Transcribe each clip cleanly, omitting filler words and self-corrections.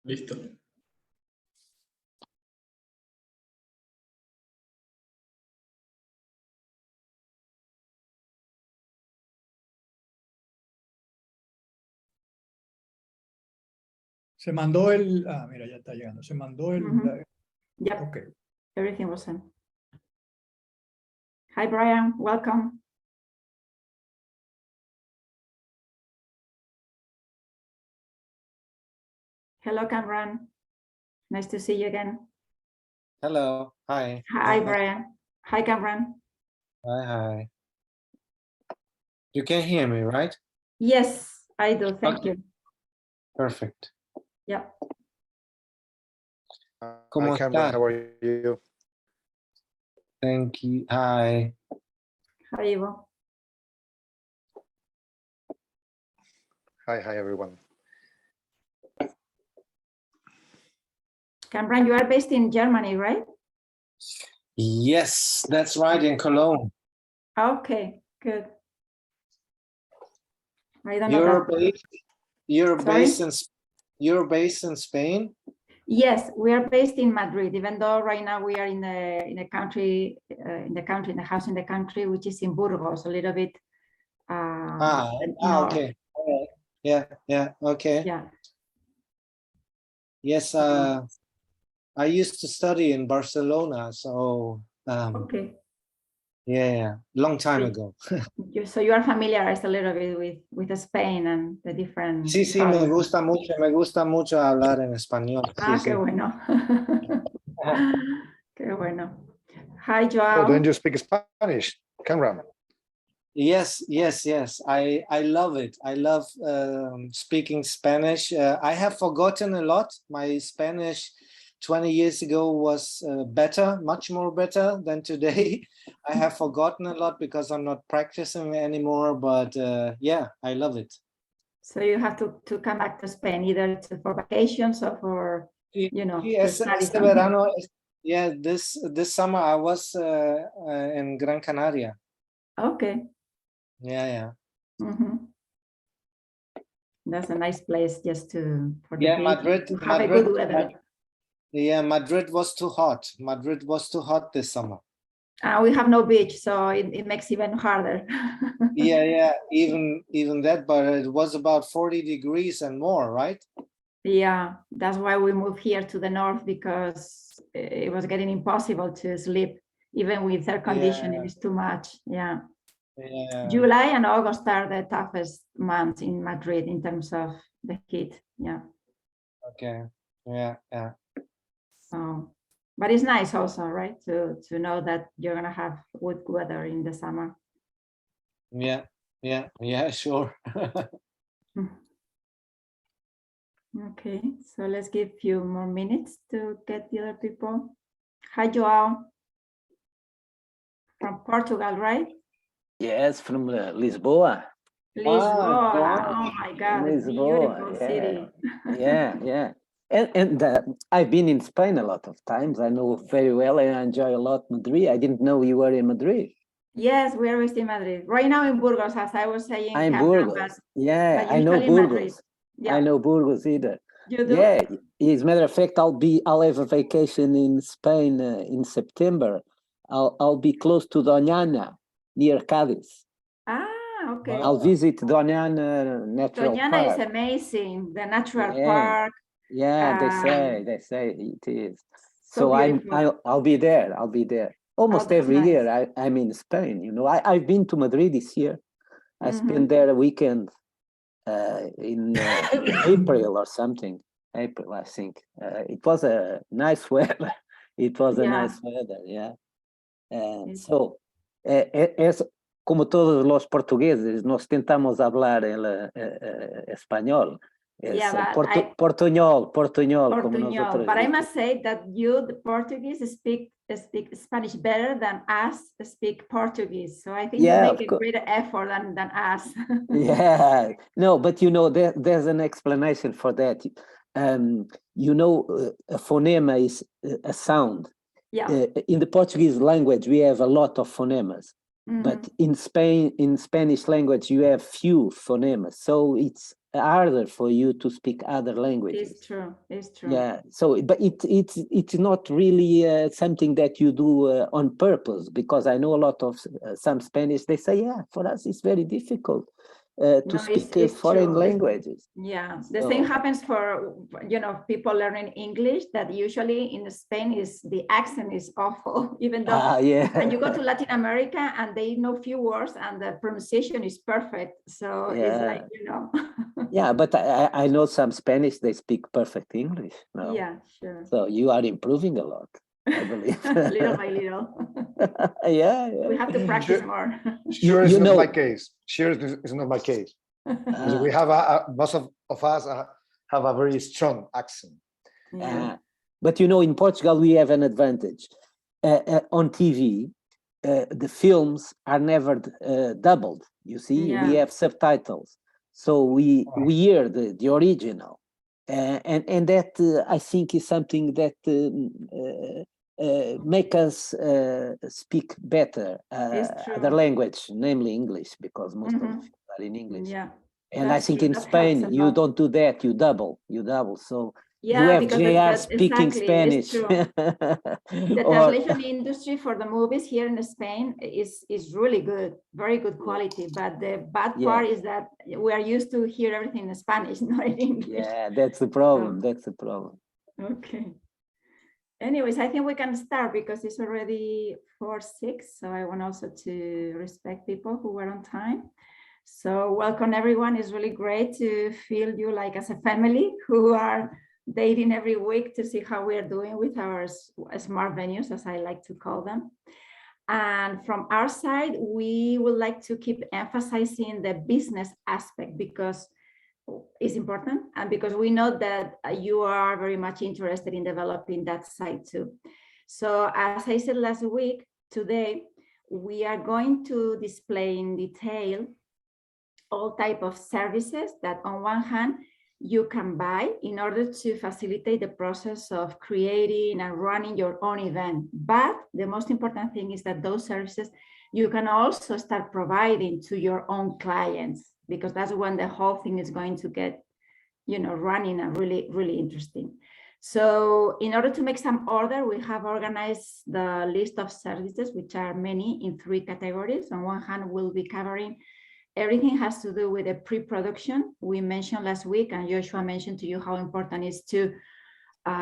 Listo. Se mandó el... Ah, mira, ya está llegando. Se mandó el... Yep. Okay. Everything was sent. Hi, Brian. Welcome. Hello, Cameron. Nice to see you again. Hello. Hi. Hi, Brian. Hi, Cameron. Hi. You can hear me, right? Yes, I do. Thank Okay. you. Perfect. Yeah. ¿Cómo Hi, Cameron. está? How are you? Thank you. Hi. Hi, Ivo. Hi, everyone. Cameron, you are based in Germany, right? Yes, that's right, in Cologne. Okay, good. I don't know that. You're based in Spain? Yes, we are based in Madrid, even though right now we are in the house in the country, which is in Burgos, a little bit. Okay. All right. Yeah, okay. Yeah. Yes, I used to study in Barcelona, so Okay. yeah, long time ago. So you are familiarized a little bit with Spain and the different. Sí, me gusta mucho hablar en español. Ah, Sí, qué sí. bueno. Qué bueno. Hi, Oh, Joao. then you speak Spanish, Cameron. Yes. I love it. I love speaking Spanish. I have forgotten a lot. My Spanish 20 years ago was better, much more better than today. I have forgotten a lot because I'm not practicing anymore, but yeah, I love it. So you have to come back to Spain either for vacations or for, to study something. Verano, yeah, this summer I was in Gran Canaria. Okay. Yeah. Mm-hmm. That's a nice place just for the beach, Madrid. to have a good weather. Yeah, Madrid was too hot. Madrid was too hot this summer. We have no beach, so it makes it even harder. yeah, even that, but it was about 40 degrees and more, right? Yeah, that's why we moved here to the north, because it was getting impossible to sleep, even with air conditioning. It's too much. Yeah. July and August are the toughest months in Madrid in terms of the heat. Yeah. Okay. Yeah. So, but it's nice also, right, to know that you're gonna have good weather in the summer. Yeah, sure. Okay, so let's give a few more minutes to get the other people. Hi, Joao. From Portugal, right? Yes, from Lisboa. Lisboa. Oh my God, Lisboa, beautiful city. Yeah. And I've been in Spain a lot of times. I know very well. I enjoy a lot Madrid. I didn't know you were in Madrid. Yes, we are based in Madrid. Right now in Burgos, as I was saying. I'm Burgos. But I know Burgos. Yeah. I know Burgos either. You do? Yeah, as a matter of fact, I'll have a vacation in Spain in September. I'll be close to Doñana, near Cádiz. Okay. I'll visit Doñana Natural Doñana Park. is amazing. The natural park. Yeah, they say it is. So I'll be there. Almost every nice. year I'm in Spain. I've been to Madrid this year. I spent there a weekend in April or something. April, I think. It was a nice weather. Yeah. So, es como todos los portugueses, nos tentamos hablar el español. Portuñol, como nosotros. But I must say that you, the Portuguese, speak Spanish better than us speak Portuguese. So I think you make a greater effort than us. Yeah, no, but there's an explanation for that. A phonema is a sound. Yeah. In the Portuguese language, we have a lot of phonemas. But in Spanish language, you have few phonemas. So it's harder for you to speak other languages. It's true. It's true. Yeah. So, but it's not really something that you do on purpose, because I know a lot of some Spanish. They say, yeah, for us it's very difficult to No, speak it's foreign true. languages. Yeah, the same So- happens for, people learning English, that usually in Spain is the accent is awful, even though Yeah. and you go to Latin America and they know few words and the pronunciation is perfect. So it's Yeah. like, Yeah, but I know some Spanish, they speak perfect English now. yeah, sure. So you are improving a lot, I believe. Little by little. Yeah, We yeah. have to practice Sure. more. Sure, you it's not know- my case. Sure, it's not my case. Because we have most of us have a very strong accent. Yeah. But in Portugal, we have an advantage. On TV, the films are never doubled. You see, we Yeah. have subtitles. So we hear the original. And that, I think, is something that make us speak better It's other true. language, namely English, because most of Mhm. it are in English. Yeah. And I That's think true. in That helps Spain, a you lot. don't do that, you double. So you Yeah, have because JR speaking exactly, it's Spanish. true. The Or- translation industry for the movies here in Spain is really good, very good quality. But the bad Yeah. part is that we are used to hear everything in Spanish, not in English. Yeah, that's the problem. That's the problem. Okay. Anyways, I think we can start because it's already 4:06. So I want also to respect people who were on time. So welcome everyone. It's really great to feel you like as a family who are dating every week to see how we are doing with our smart venues, as I like to call them. And from our side, we would like to keep emphasizing the business aspect because it's important, and because we know that you are very much interested in developing that side too. So as I said last week, today we are going to display in detail all type of services that on one hand you can buy in order to facilitate the process of creating and running your own event. But the most important thing is that those services you can also start providing to your own clients, because that's when the whole thing is going to get, running and really, really interesting. So in order to make some order, we have organized the list of services, which are many, in 3 categories. On one hand, we'll be covering everything has to do with the pre-production. We mentioned last week, and Joshua mentioned to you how important it is to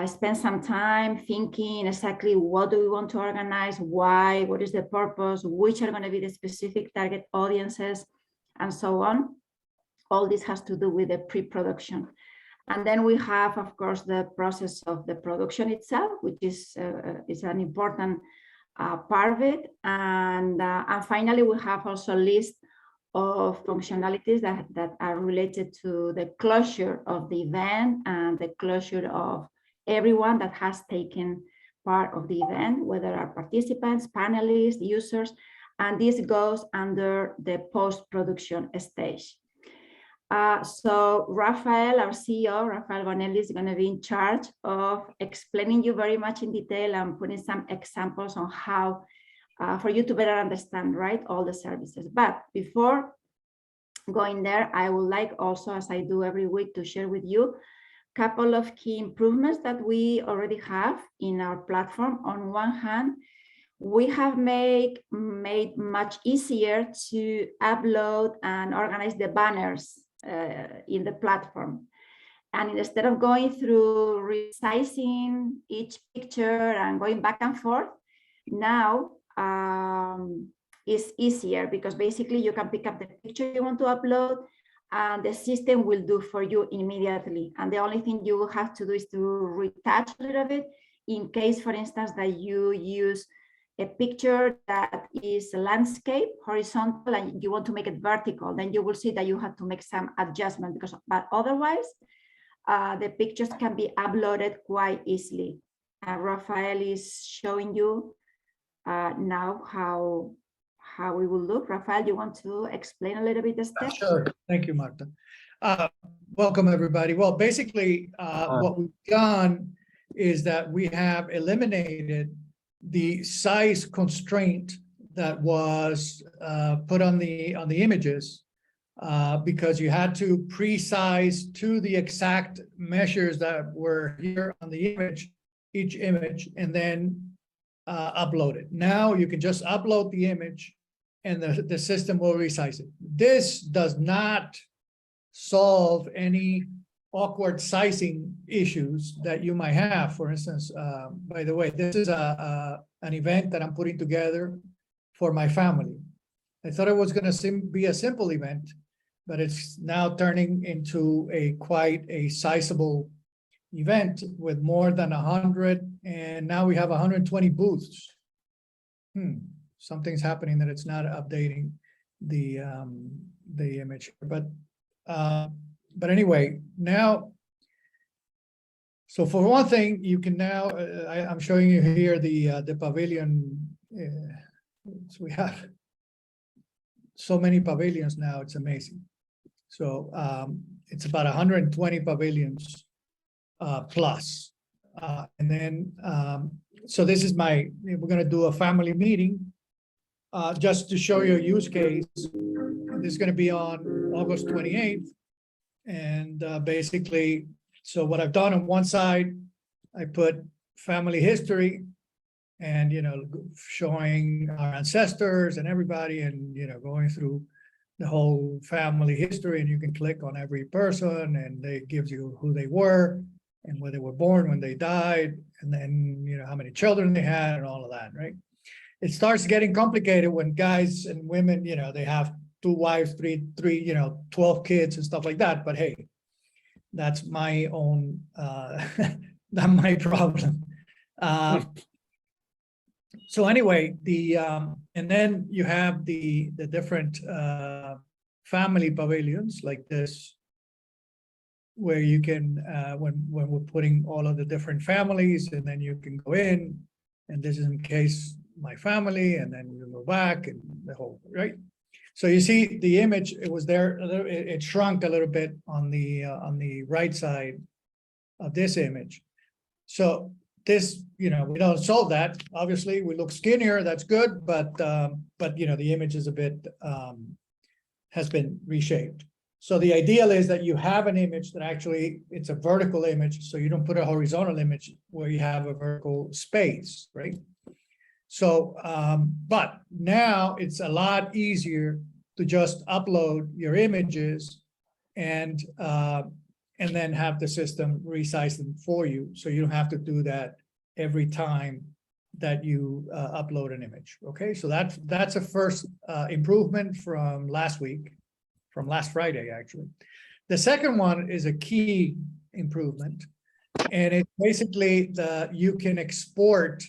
spend some time thinking exactly what do we want to organize, why, what is the purpose, which are going to be the specific target audiences, and so on. All this has to do with the pre-production. And then we have, of course, the process of the production itself, which is an important part of it. And finally, we have also a list of functionalities that are related to the closure of the event and the closure of everyone that has taken part of the event, whether are participants, panelists, users, and this goes under the post-production stage. So Rafael, our CEO, Rafael Bonelli, is going to be in charge of explaining you very much in detail and putting some examples on how for you to better understand, right, all the services. But before going there, I would like also, as I do every week, to share with you a couple of key improvements that we already have in our platform. On one hand, we have made much easier to upload and organize the banners in the platform. And instead of going through resizing each picture and going back and forth, now is easier, because basically you can pick up the picture you want to upload and the system will do for you immediately. And the only thing you will have to do is to retouch a little bit in case, for instance, that you use a picture that is a landscape, horizontal, and you want to make it vertical, then you will see that you have to make some adjustment, but otherwise, the pictures can be uploaded quite easily. Rafael is showing you now how we will look. Rafael, you want to explain a little bit the steps? Sure. Thank you, Marta. Welcome, everybody. Well, basically, what we've done is that we have eliminated the size constraint that was put on the images because you had to pre-size to the exact measures that were here on the image, each image, and then upload it. Now you can just upload the image and the system will resize it. This does not solve any awkward sizing issues that you might have. For instance, by the way, this is an event that I'm putting together for my family. I thought it was going to be a simple event, but it's now turning into quite a sizable event with more than 100, and now we have 120 booths. Something's happening that it's not updating the image, but anyway, now, so for one thing, you can now, I'm showing you here the pavilion. So we have so many pavilions now, it's amazing. So it's about 120 pavilions plus. And then, so this is we're gonna do a family meeting just to show you a use case. This is gonna be on August 28th. And basically, so what I've done on one side, I put family history and, showing our ancestors and everybody and, going through the whole family history, and you can click on every person and it gives you who they were and where they were born, when they died, and then, how many children they had and all of that, right? It starts getting complicated when guys and women, they have 2 wives, three, 12 kids and stuff like that. But hey, that's my own, not my problem. So anyway, and then you have the different family pavilions like this, where you can, when we're putting all of the different families, and then you can go in, and this is in case my family, and then you go back and the whole, right? So you see the image, it was there, it shrunk a little bit on the right side of this image. So this, we don't solve that. Obviously, we look skinnier, that's good, but the image is a bit, has been reshaped. So the ideal is that you have an image that actually, it's a vertical image, so you don't put a horizontal image where you have a vertical space, right? So, but now it's a lot easier to just upload your images and then have the system resize them for you. So you don't have to do that every time that you upload an image. Okay, so that's a first improvement from last week, from last Friday, actually. The second one is a key improvement, and it's basically that you can export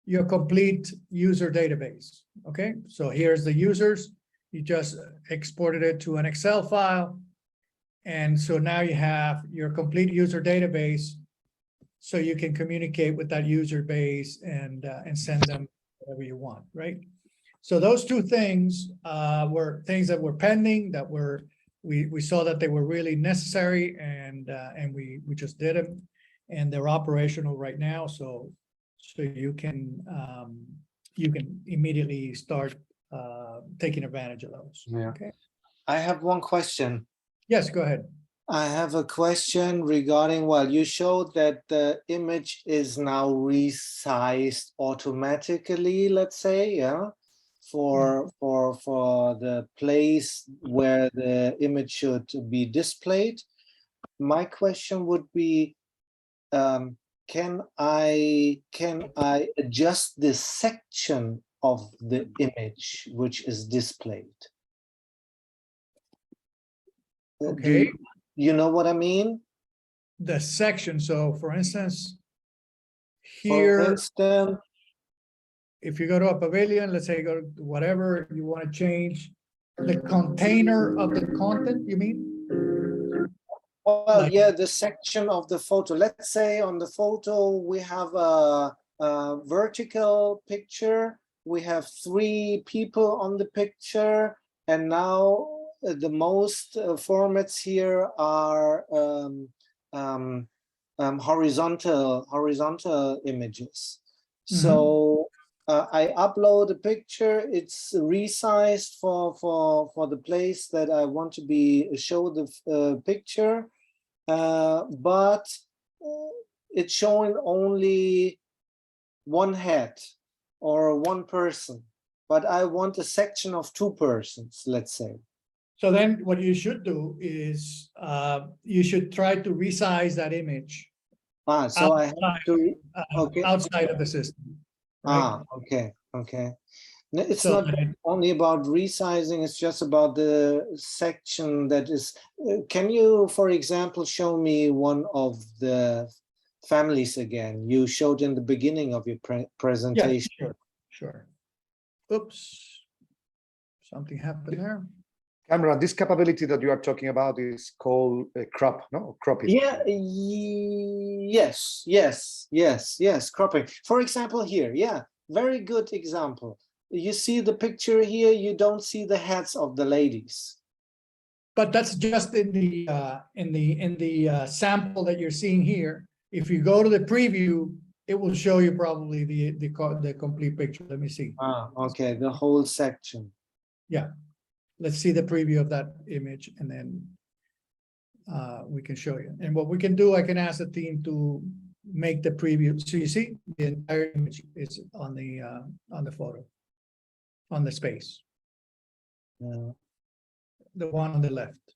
your complete user database. Okay, so here's the users. You just exported it to an Excel file. And so now you have your complete user database, so you can communicate with that user base and send them whatever you want, right? So those two things were things that were pending, that we saw that they were really necessary, and we just did them, and they're operational right now. So you can immediately start taking advantage of those. Yeah. Okay. I have one question. Yes, go ahead. I have a question regarding, well, you showed that the image is now resized automatically, let's say, yeah, for the place where the image should be displayed. My question would be, can I adjust this section of the image which is displayed? Okay. You know what I mean? The section. So for instance, For here, instance, if you go to a pavilion, let's say go to whatever you want to change, the container of the content, you mean? well, yeah, the section of the photo. Let's say on the photo, we have a vertical picture. We have 3 people on the picture, and now the most formats here are horizontal images. So I upload a picture. It's resized for the place that I want to be show the picture, but it's showing only one head or one person. But I want a section of 2 persons, let's say. So then what you should do is you should try to resize that image So I have to. Okay. outside of the system. Right? Okay. No, it's So not only about resizing, it's just about the section that is. Can you, for example, show me one of the families again you showed in the beginning of your presentation? Yeah, sure. Oops. Something happened there. Cameron, this capability that you are talking about is called a crop, no? Cropping. Yeah, yes, cropping. For example, here, yeah, very good example. You see the picture here, you don't see the heads of the ladies. But that's just in the sample that you're seeing here. If you go to the preview, it will show you probably the complete picture. Let me see. Okay, the whole section. Yeah, let's see the preview of that image, and then we can show you. And what we can do, I can ask the team to make the preview. So you see the entire image is on the photo, on the space. The one on the left,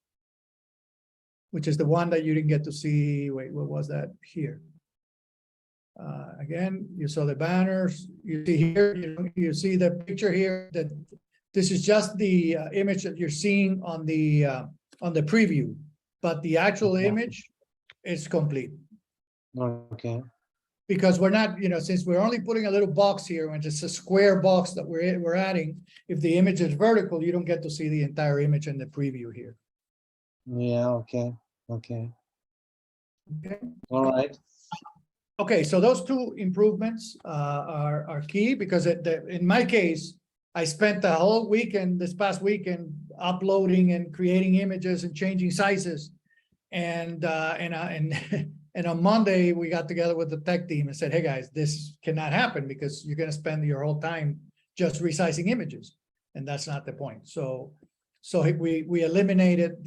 which is the one that you didn't get to see. Wait, what was that here? Again, you saw the banners. You see here, you see the picture here. That this is just the image that you're seeing on the preview, but the actual image is complete. Okay. Because we're not, since we're only putting a little box here, and it's a square box that we're adding, if the image is vertical, you don't get to see the entire image in the preview here. Yeah, okay. Okay. All right. Okay, so those 2 improvements are key, because in my case, I spent the whole weekend, this past weekend, uploading and creating images and changing sizes. And on Monday, we got together with the tech team and said, hey guys, this cannot happen, because you're going to spend your whole time just resizing images. And that's not the point. So we eliminated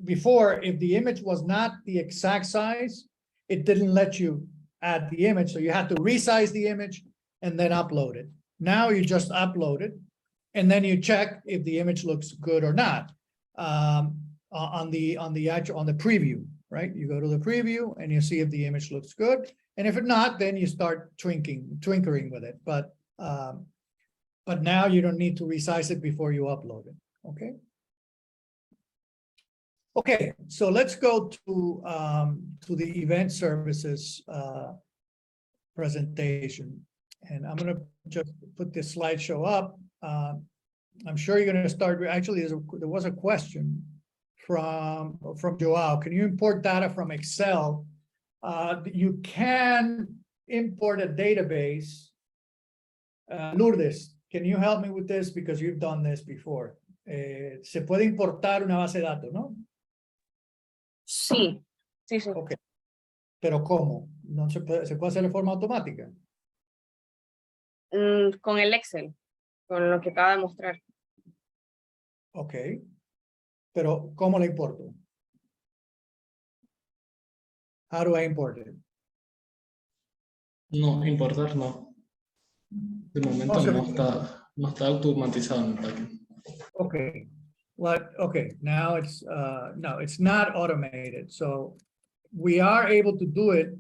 before, if the image was not the exact size, it didn't let you add the image. So you had to resize the image and then upload it. Now you just upload it, and then you check if the image looks good or not on the preview, right? You go to the preview and you see if the image looks good, and if not, then you start twinkering with it. But now you don't need to resize it before you upload it. Okay. Okay, so let's go to the event services presentation. And I'm going to just put this slideshow up. I'm sure you're going to start. Actually, there was a question from Joao. Can you import data from Excel? You can import a database. Lourdes, can you help me with this? Because you've done this before. Se puede importar una base de datos, ¿no? Sí. Okay. Pero ¿cómo? ¿No se puede hacer de forma automática? Con el Excel, con lo que acaba de mostrar. Ok. Pero ¿cómo la importo? How do I import it? No, importar no. De momento no está automatizado en el backend. Okay. Okay, now it's no, it's not automated. So we are able to do it,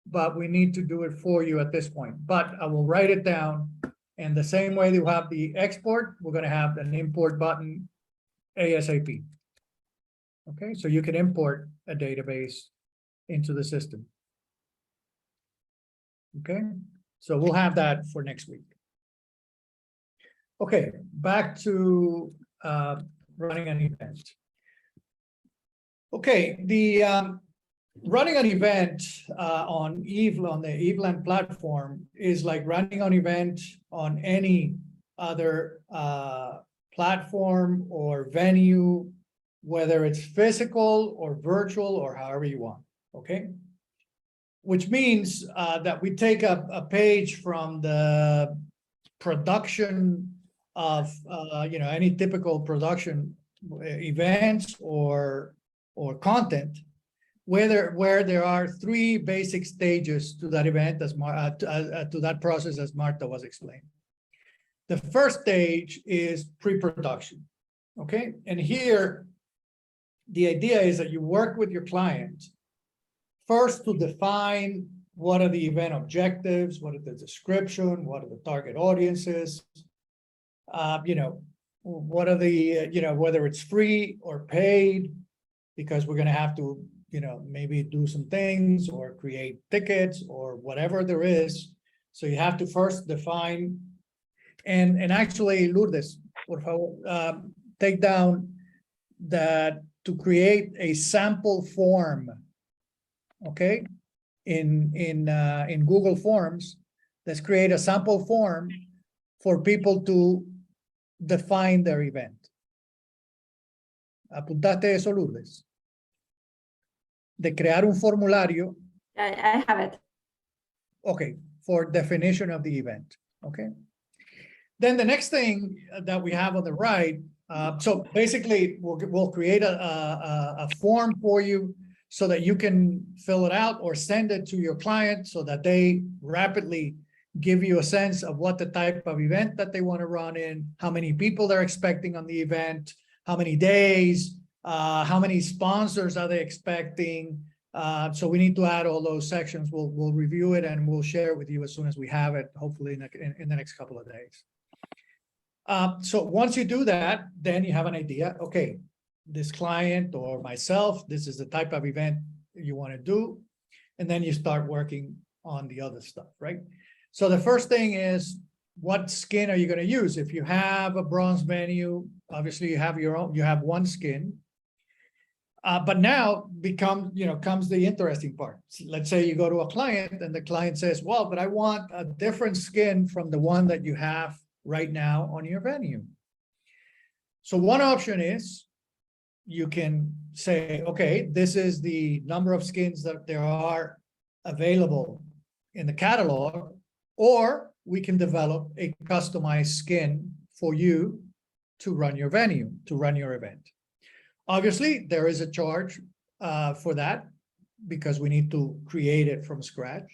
but we need to do it for you at this point. But I will write it down, and the same way you have the export, we're going to have an import button ASAP. Okay, so you can import a database into the system. Okay, so we'll have that for next week. Okay, back to running an event. Okay, the running an event on the Eveland platform is like running an event on any other platform or venue, whether it's physical or virtual or however you want. Okay, which means that we take a page from the production of any typical production events or content, where there are three basic stages to that event, to that process, as Marta was explaining. The first stage is pre-production, okay? And here, the idea is that you work with your client first to define what are the event objectives, what are the description, what are the target audiences, what are the, whether it's free or paid, because we're going to have to, maybe do some things or create tickets or whatever there is. So you have to first define, and actually, Lourdes, por favor, take down that to create a sample form, okay? In Google Forms, let's create a sample form for people to define their event. Apuntaste eso, Lourdes. De crear un formulario. I have it. Okay, for definition of the event. Okay. Then the next thing that we have on the right. So basically, we'll create a form for you so that you can fill it out or send it to your client so that they rapidly give you a sense of what the type of event that they want to run in, how many people they're expecting on the event, how many days, how many sponsors are they expecting. So we need to add all those sections. We'll review it and we'll share it with you as soon as we have it, hopefully in the next couple of days. So once you do that, then you have an idea, okay, this client or myself, this is the type of event you want to do. And then you start working on the other stuff, right? So the first thing is, what skin are you going to use? If you have a bronze menu, obviously you have your own, you have one skin. But now comes the interesting part. Let's say you go to a client and the client says, well, but I want a different skin from the one that you have right now on your venue. So one option is you can say, okay, this is the number of skins that there are available in the catalog, or we can develop a customized skin for you to run your venue, to run your event. Obviously, there is a charge for that because we need to create it from scratch.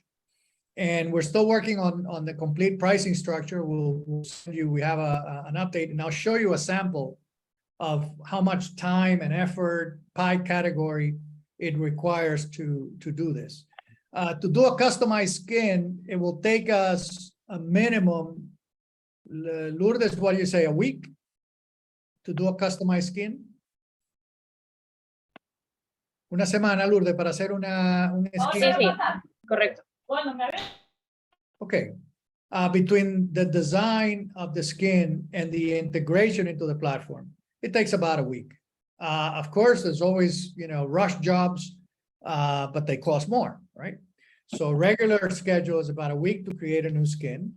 And we're still working on the complete pricing structure. We'll send you, we have an update, and I'll show you a sample of how much time and effort by category it requires to do this. To do a customized skin, it will take us a minimum, Lourdes, what do you say, a week to do a customized skin? Una semana, Lourdes, para hacer un skin. Sí, correcto. Okay. Between the design of the skin and the integration into the platform, it takes about a week. Of course, there's always, rush jobs, but they cost more, right? So regular schedule is about a week to create a new skin.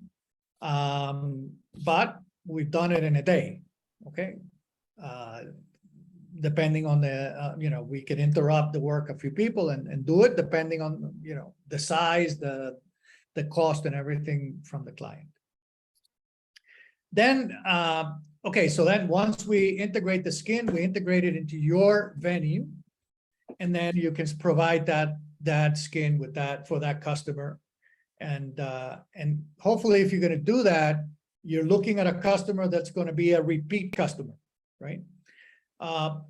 But we've done it in a day, okay? Depending on the, we can interrupt the work of a few people and do it depending on, the size, the cost and everything from the client. Then, okay, so then once we integrate the skin, we integrate it into your venue, and then you can provide that skin with that for that customer. And hopefully if you're going to do that, you're looking at a customer that's going to be a repeat customer, right?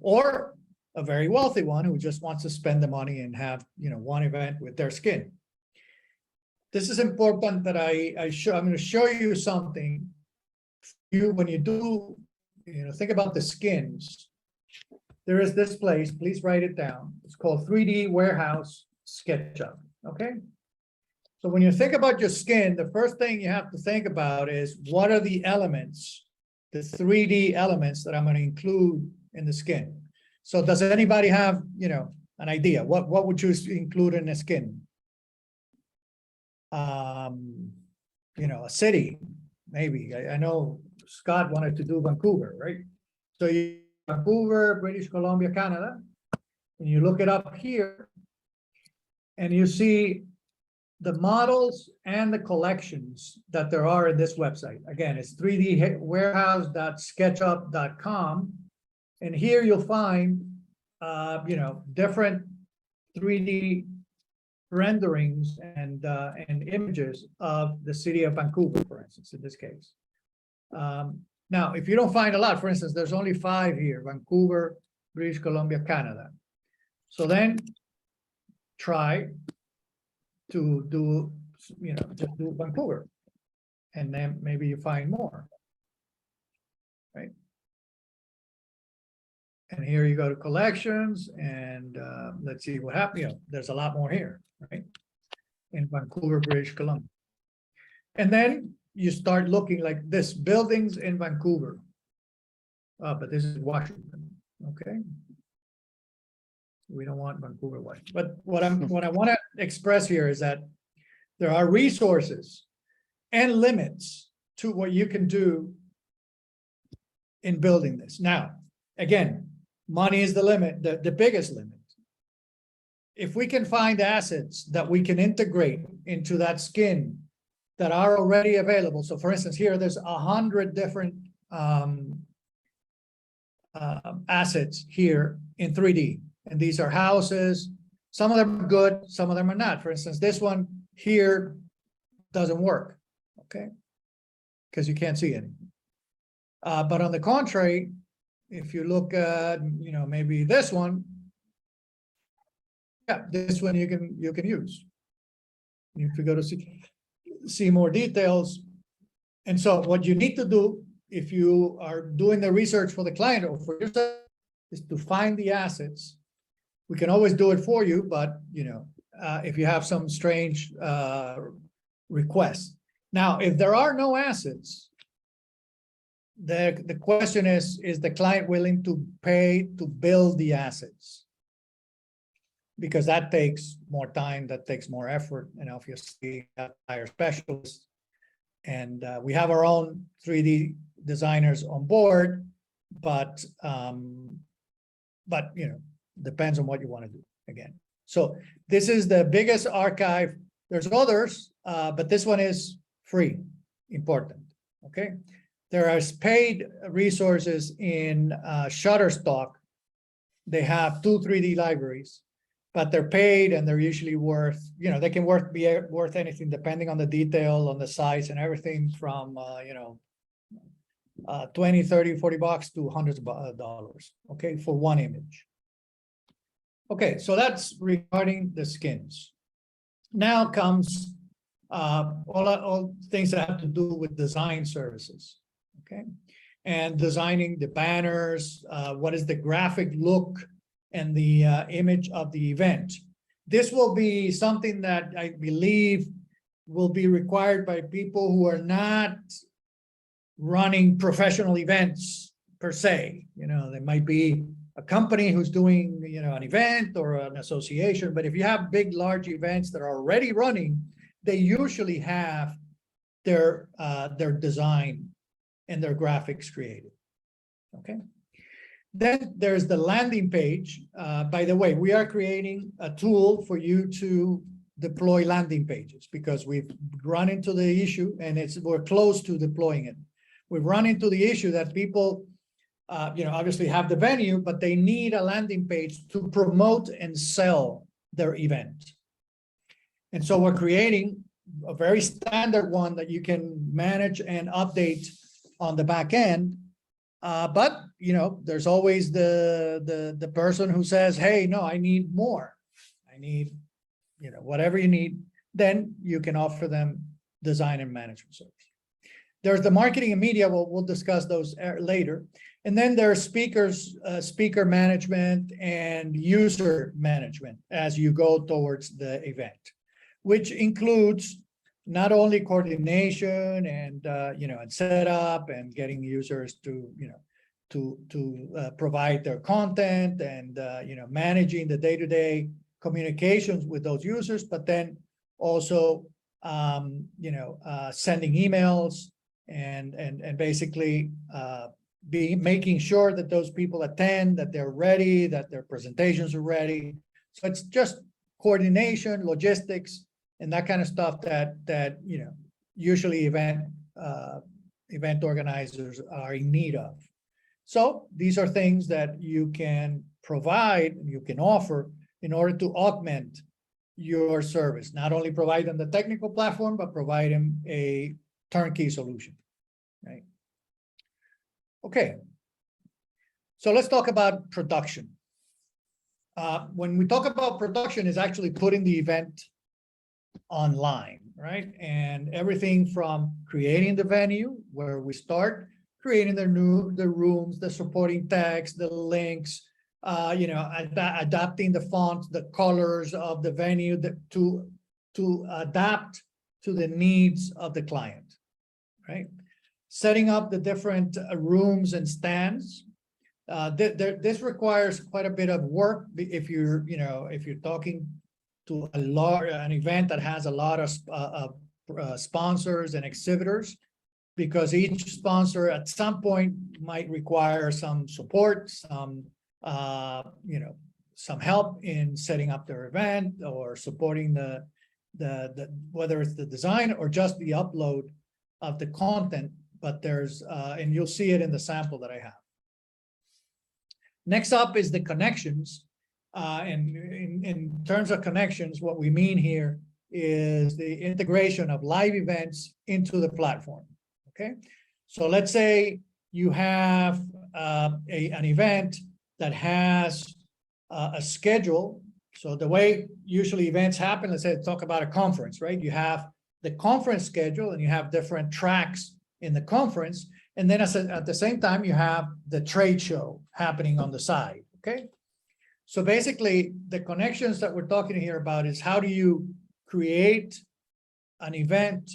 Or a very wealthy one who just wants to spend the money and have, one event with their skin. This is important that I'm going to show you something. When you do, think about the skins. There is this place, please write it down. It's called 3D Warehouse SketchUp, okay? So when you think about your skin, the first thing you have to think about is what are the elements, the 3D elements that I'm going to include in the skin. So does anybody have, an idea? What would you include in the skin? A city, maybe. I know Scott wanted to do Vancouver, right? So Vancouver, British Columbia, Canada, and you look it up here, and you see the models and the collections that there are in this website. Again, it's 3dwarehouse.sketchup.com. And here you'll find, different 3D renderings and images of the city of Vancouver, for instance, in this case. Now, if you don't find a lot, for instance, there's only 5 here: Vancouver, British Columbia, Canada. So then try to do, just do Vancouver, and then maybe you find more, right? And here you go to collections, and let's see what happened. There's a lot more here, right? In Vancouver, British Columbia. And then you start looking like this: buildings in Vancouver. But this is Washington, okay? We don't want Vancouver, Washington. But what I want to express here is that there are resources and limits to what you can do in building this. Now, again, money is the limit, the biggest limit. If we can find assets that we can integrate into that skin that are already available. So for instance, here there's 100 different assets here in 3D. And these are houses. Some of them are good, some of them are not. For instance, this one here doesn't work, okay? Because you can't see anything. But on the contrary, if you look at, maybe this one, yeah, this one you can use. If you go to see more details. And so what you need to do if you are doing the research for the client or for yourself is to find the assets. We can always do it for you, but if you have some strange requests. Now, if there are no assets, the question is the client willing to pay to build the assets? Because that takes more time, that takes more effort, and obviously hire specialists. And we have our own 3D designers on board, but depends on what you want to do again. So this is the biggest archive. There's others, but this one is free, important, okay? There are paid resources in Shutterstock. They have 2 3D libraries, but they're paid and they're usually worth, they can be worth anything depending on the detail, on the size and everything from, 20, 30, 40 bucks to hundreds of dollars, okay, for one image. Okay, so that's regarding the skins. Now comes all things that have to do with design services, okay? And designing the banners, what is the graphic look and the image of the event. This will be something that I believe will be required by people who are not running professional events per se. There might be a company who's doing, an event or an association, but if you have big, large events that are already running, they usually have their design and their graphics created, okay? Then there's the landing page. By the way, we are creating a tool for you to deploy landing pages because we've run into the issue and we're close to deploying it. We've run into the issue that people, obviously have the venue, but they need a landing page to promote and sell their event. And so we're creating a very standard one that you can manage and update on the back end. But there's always the person who says, hey, no, I need more. I need, whatever you need, then you can offer them design and management service. There's the marketing and media. We'll discuss those later. And then there's speaker management and user management as you go towards the event, which includes not only coordination and and setup and getting users to provide their content and managing the day-to-day communications with those users, but then also sending emails and basically making sure that those people attend, that they're ready, that their presentations are ready. So it's just coordination, logistics, and that kind of stuff that usually event organizers are in need of. So these are things that you can provide, you can offer in order to augment your service, not only provide them the technical platform, but provide them a turnkey solution, right? Okay. So let's talk about production. When we talk about production, is actually putting the event online, right? And everything from creating the venue, where we start creating the rooms, the supporting text, the links, adapting the fonts, the colors of the venue to adapt to the needs of the client, right? Setting up the different rooms and stands. This requires quite a bit of work if you're talking to an event that has a lot of sponsors and exhibitors, because each sponsor at some point might require some support, some help in setting up their event or supporting the whether it's the design or just the upload of the content. But there's and you'll see it in the sample that I have. Next up is the connections. And in terms of connections, what we mean here is the integration of live events into the platform. Okay, so let's say you have an event that has a schedule. So the way usually events happen, let's say talk about a conference, right? You have the conference schedule and you have different tracks in the conference. And then at the same time, you have the trade show happening on the side, okay? So basically, the connections that we're talking here about is how do you create an event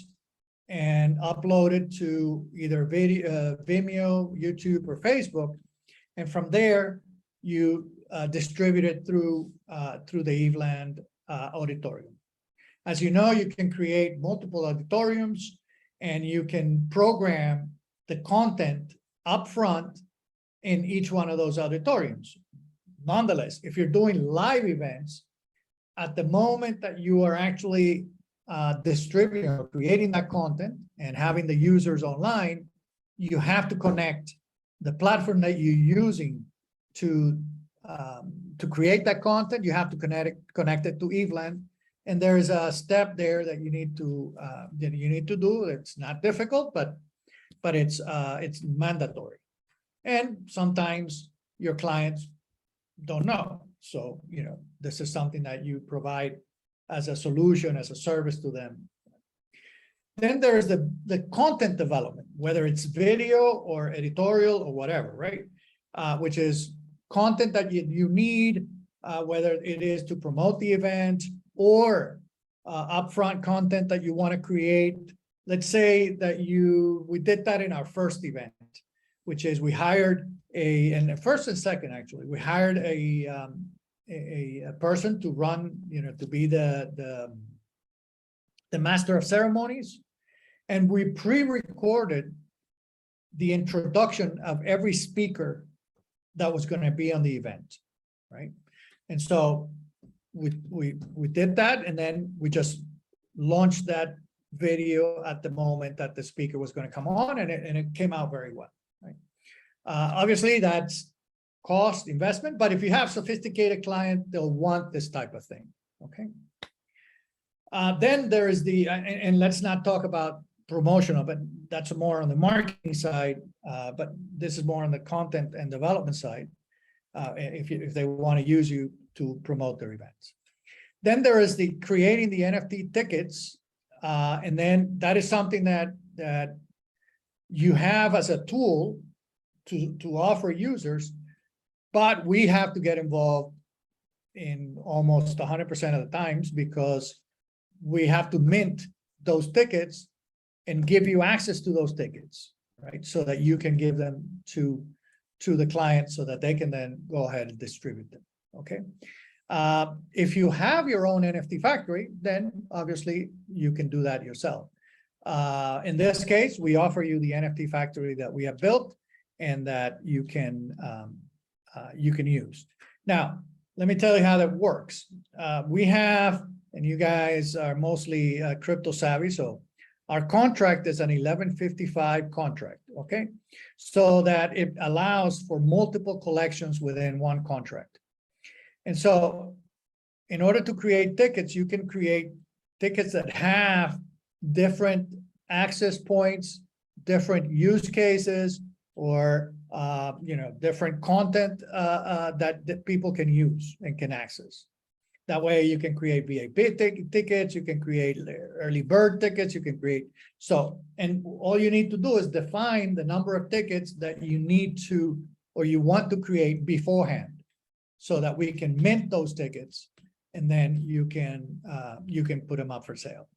and upload it to either Vimeo, YouTube, or Facebook. And from there, you distribute it through the Eveland auditorium. As you know, you can create multiple auditoriums and you can program the content upfront in each one of those auditoriums. Nonetheless, if you're doing live events, at the moment that you are actually distributing or creating that content and having the users online, you have to connect the platform that you're using to create that content. You have to connect it to Eveland, and there is a step there that you need to do. It's not difficult, but it's mandatory, and sometimes your clients don't know. So this is something that you provide as a solution, as a service to them. Then there's the content development, whether it's video or editorial or whatever, right? Which is content that you need, whether it is to promote the event or upfront content that you want to create. Let's say that we did that in our first event, which is we hired and the first and second, actually, we hired a person to run, to be the master of ceremonies. And we pre-recorded the introduction of every speaker that was going to be on the event, right? And so we did that, and then we just launched that video at the moment that the speaker was going to come on, and it came out very well, right? Obviously, that's cost investment, but if you have sophisticated client, they'll want this type of thing, okay? Then there is and let's not talk about promotional, but that's more on the marketing side, but this is more on the content and development side, if they want to use you to promote their events. Then there is the creating the NFT tickets, and then that is something that you have as a tool to offer users, but we have to get involved in almost 100% of the times, because we have to mint those tickets and give you access to those tickets, right? So that you can give them to the client so that they can then go ahead and distribute them, okay? If you have your own NFT factory, then obviously you can do that yourself. In this case, we offer you the NFT factory that we have built and that you can use. Now, let me tell you how that works. We have and you guys are mostly crypto savvy, so our contract is an 1155 contract, okay? So that it allows for multiple collections within one contract. And so in order to create tickets, you can create tickets that have different access points, different use cases, or different content that people can use and can access. That way you can create VIP tickets, you can create early bird tickets, you can create, and all you need to do is define the number of tickets that you need to, or you want to create beforehand, so that we can mint those tickets, and then you can put them up for sale.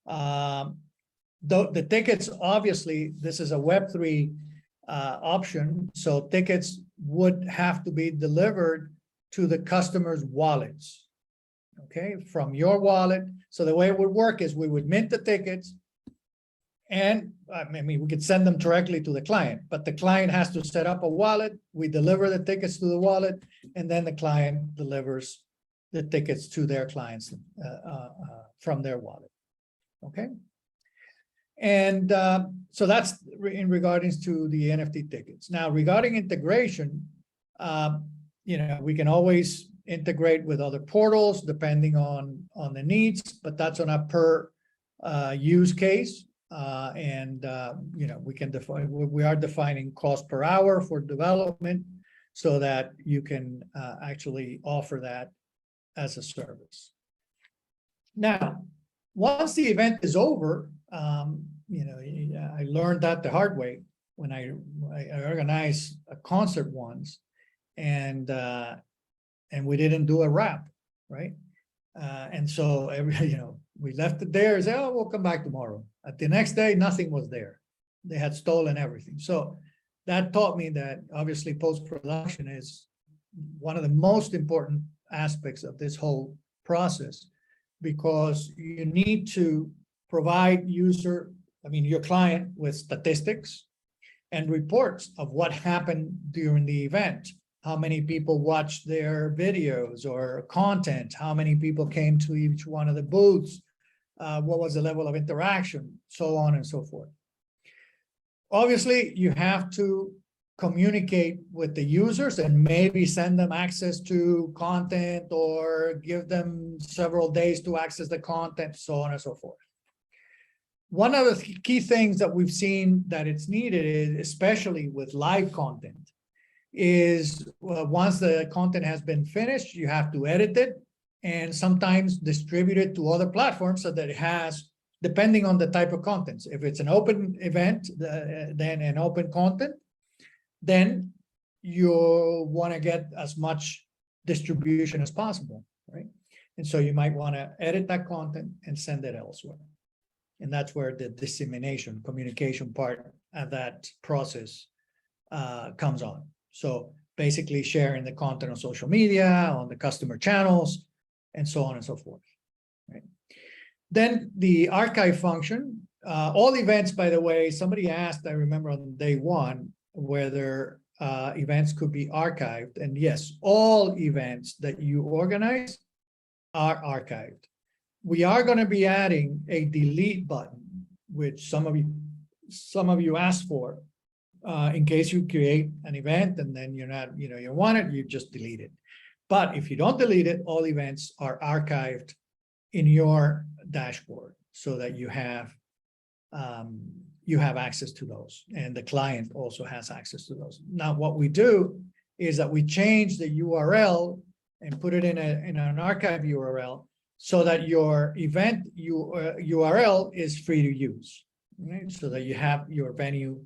The tickets, obviously, this is a Web3 option, so tickets would have to be delivered to the customer's wallets, okay, from your wallet. So the way it would work is we would mint the tickets, and I mean, we could send them directly to the client, but the client has to set up a wallet. We deliver the tickets to the wallet, and then the client delivers the tickets to their clients from their wallet, okay? And so that's in regards to the NFT tickets. Now, regarding integration, we can always integrate with other portals depending on the needs, but that's on a per use case. We can define, we are defining cost per hour for development, so that you can actually offer that as a service. Now, once the event is over, I learned that the hard way when I organized a concert once, and we didn't do a wrap, right? And so we left it there and said, oh, we'll come back tomorrow. At the next day, nothing was there. They had stolen everything. So that taught me that obviously post-production is one of the most important aspects of this whole process, because you need to provide your client with statistics and reports of what happened during the event. How many people watched their videos or content, how many people came to each one of the booths, what was the level of interaction, so on and so forth. Obviously, you have to communicate with the users and maybe send them access to content, or give them several days to access the content, so on and so forth. One of the key things that we've seen that it's needed is, especially with live content, is once the content has been finished, you have to edit it and sometimes distribute it to other platforms, so that it has, depending on the type of content. If it's an open event, then an open content, then you want to get as much distribution as possible, right? And so you might want to edit that content and send it elsewhere. And that's where the dissemination, communication part of that process comes on. So basically sharing the content on social media, on the customer channels, and so on and so forth, right? Then the archive function, all events, by the way, somebody asked, I remember on day one, whether events could be archived. And yes, all events that you organize are archived. We are going to be adding a delete button, which some of you asked for, in case you create an event and then you're not, you want it, you just delete it. But if you don't delete it, all events are archived in your dashboard, so that you have access to those, and the client also has access to those. Now, what we do is that we change the URL and put it in an archive URL, so that your event URL is free to use, right? So that you have your venue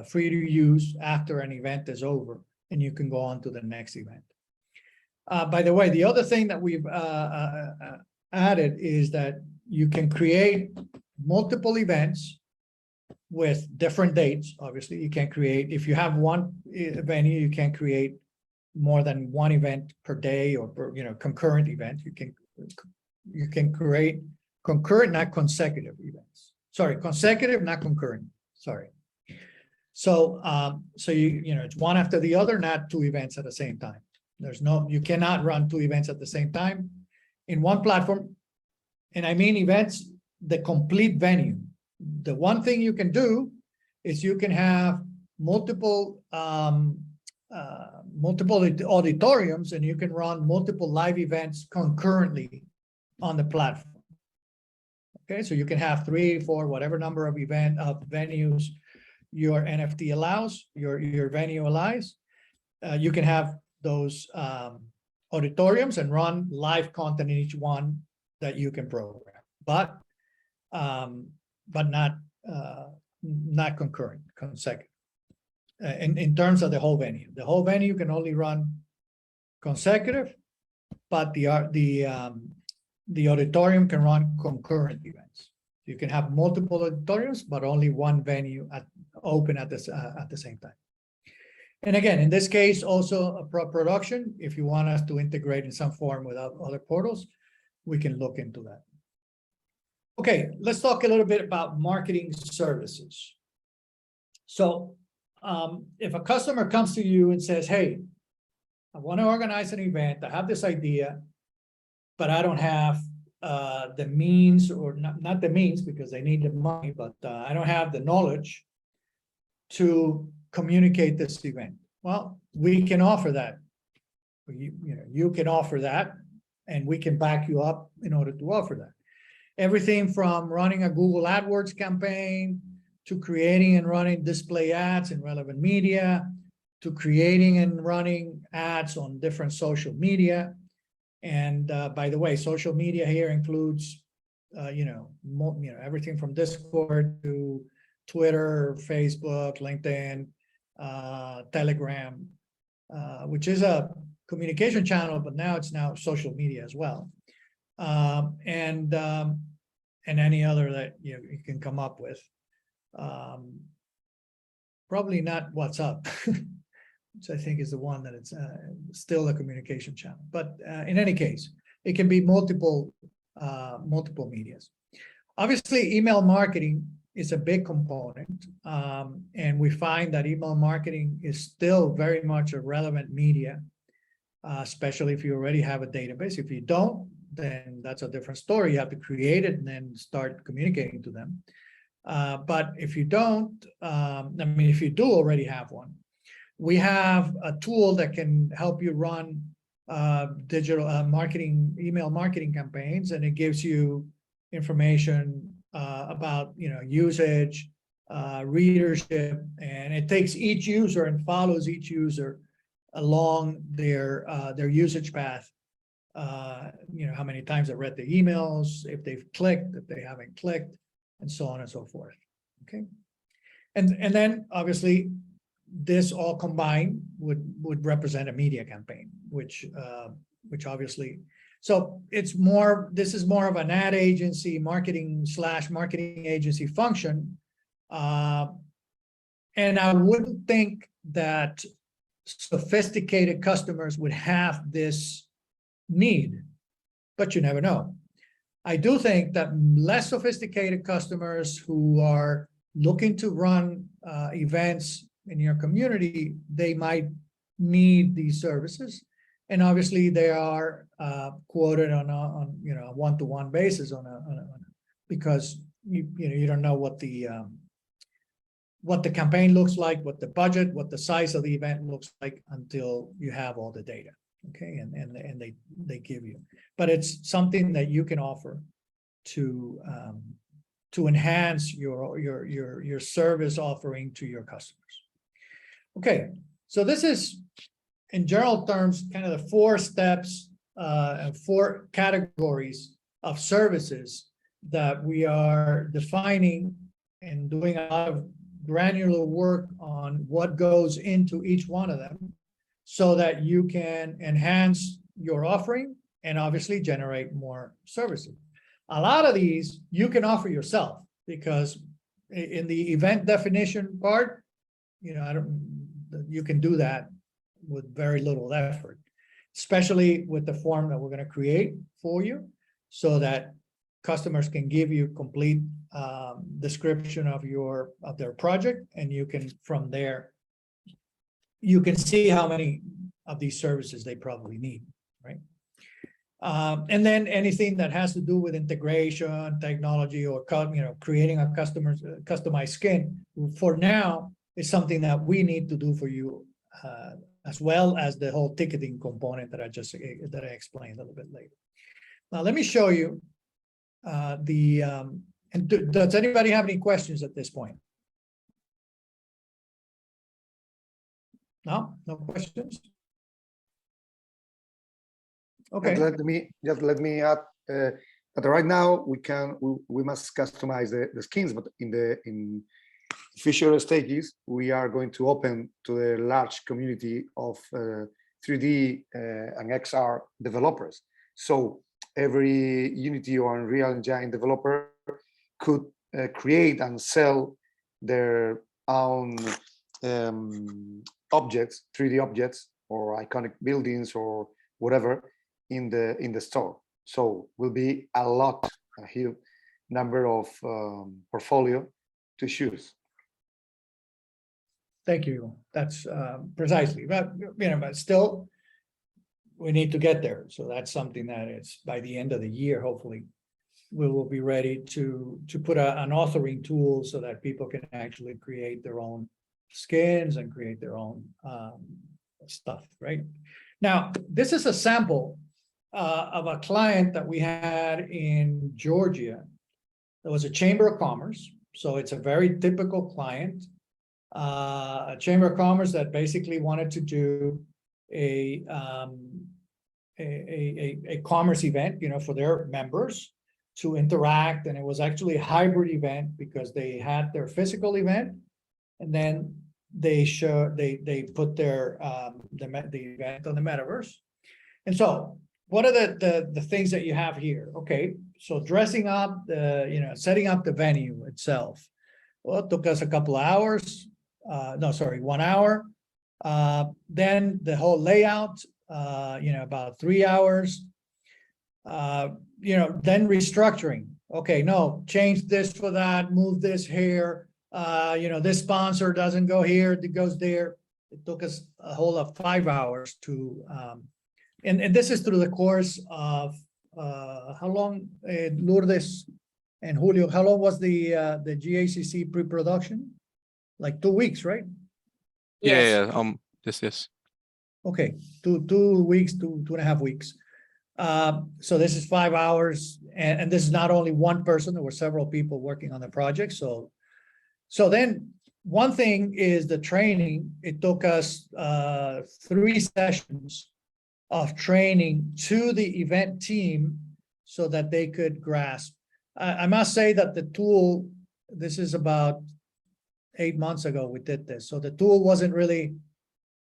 free to use after an event is over, and you can go on to the next event. By the way, the other thing that we've added is that you can create multiple events with different dates. Obviously, you can create, if you have one venue, you can create more than one event per day, or per, concurrent event. You can create concurrent, not consecutive events. Sorry, consecutive, not concurrent. Sorry. So, it's one after the other, not two events at the same time. You cannot run two events at the same time. in one platform. And I mean events, the complete venue. The one thing you can do is you can have multiple auditoriums, and you can run multiple live events concurrently on the platform. Okay, so you can have 3, 4, whatever number of venues your NFT allows, your venue allows. You can have those auditoriums and run live content in each one that you can program, but not concurrent, consecutive. In terms of the whole venue can only run consecutive, but the auditorium can run concurrent events. You can have multiple auditoriums, but only one venue open at the same time. And again, in this case, also a production. If you want us to integrate in some form with other portals, we can look into that. Okay, let's talk a little bit about marketing services. So if a customer comes to you and says, hey, I want to organize an event, I have this idea, but I don't have the means, or not the means because they need the money, but I don't have the knowledge to communicate this event. Well, we can offer that. You can offer that, and we can back you up in order to offer that. Everything from running a Google AdWords campaign, to creating and running display ads in relevant media, to creating and running ads on different social media. And by the way, social media here includes, everything from Discord to Twitter, Facebook, LinkedIn, Telegram, which is a communication channel, but now it's social media as well, and any other that you can come up with. Probably not WhatsApp, which I think is the one that it's still a communication channel. But in any case, it can be multiple medias. Obviously, email marketing is a big component, and we find that email marketing is still very much a relevant media, especially if you already have a database. If you don't, then that's a different story. You have to create it and then start communicating to them. But if you don't, if you do already have one, we have a tool that can help you run digital email marketing campaigns, and it gives you information about usage, readership, and it takes each user and follows each user along their usage path. How many times they read the emails, if they've clicked, if they haven't clicked, and so on and so forth. Okay, and then obviously this all combined would represent a media campaign, which obviously, so this is more of an ad agency, marketing agency function, and I wouldn't think that sophisticated customers would have this need, but you never know. I do think that less sophisticated customers who are looking to run events in your community, they might need these services, and obviously they are quoted on a one-to-one basis because you don't know what the campaign looks like, what the budget, what the size of the event looks like until you have all the data. Okay, and they give you, but it's something that you can offer to enhance your service offering to your customers. Okay, so this is, in general terms, kind of the 4 steps and 4 categories of services that we are defining and doing a lot of granular work on what goes into each one of them, so that you can enhance your offering and obviously generate more services. A lot of these you can offer yourself, because in the event definition part, you can do that with very little effort, especially with the form that we're going to create for you, so that customers can give you complete description of their project, and you can, from there, you can see how many of these services they probably need, right? And then anything that has to do with integration, technology, or creating a customer's customized skin, for now, is something that we need to do for you, as well as the whole ticketing component that I explained a little bit later. Now, let me show you does anybody have any questions at this point? No questions? Okay. Just let me add that right now we must customize the skins, but in future stages we are going to open to the large community of 3D and XR developers. So every Unity or Unreal Engine developer could create and sell their own objects, 3D objects or iconic buildings or whatever in the store. So will be a huge number of portfolio to choose. Thank you. That's precisely, but but still, we need to get there. So that's something that is by the end of the year, hopefully, we will be ready to put an authoring tool so that people can actually create their own skins and create their own stuff. Right now, this is a sample of a client that we had in Georgia. There was a Chamber of Commerce, so it's a very typical client. A Chamber of Commerce that basically wanted to do a commerce event, for their members to interact, and it was actually a hybrid event because they had their physical event, and then they put their the event on the metaverse. And so, what are the things that you have here? Okay, so dressing up setting up the venue itself. Well, it took us a couple of hours. 1 hour. Then the whole layout, about 3 hours. Then restructuring. Okay, no, change this for that, move this here. This sponsor doesn't go here, it goes there. It took us a whole of 5 hours to, and this is through the course of how long, Lourdes and Julio, how long was the GACC pre-production? Like 2 weeks, right? Yes. Yes. Okay, 2 weeks, 2.5 weeks. So this is 5 hours, and this is not only one person. There were several people working on the project. So then one thing is the training. It took us 3 sessions of training to the event team so that they could grasp. I must say that the tool, this is about 8 months ago we did this. So the tool wasn't really,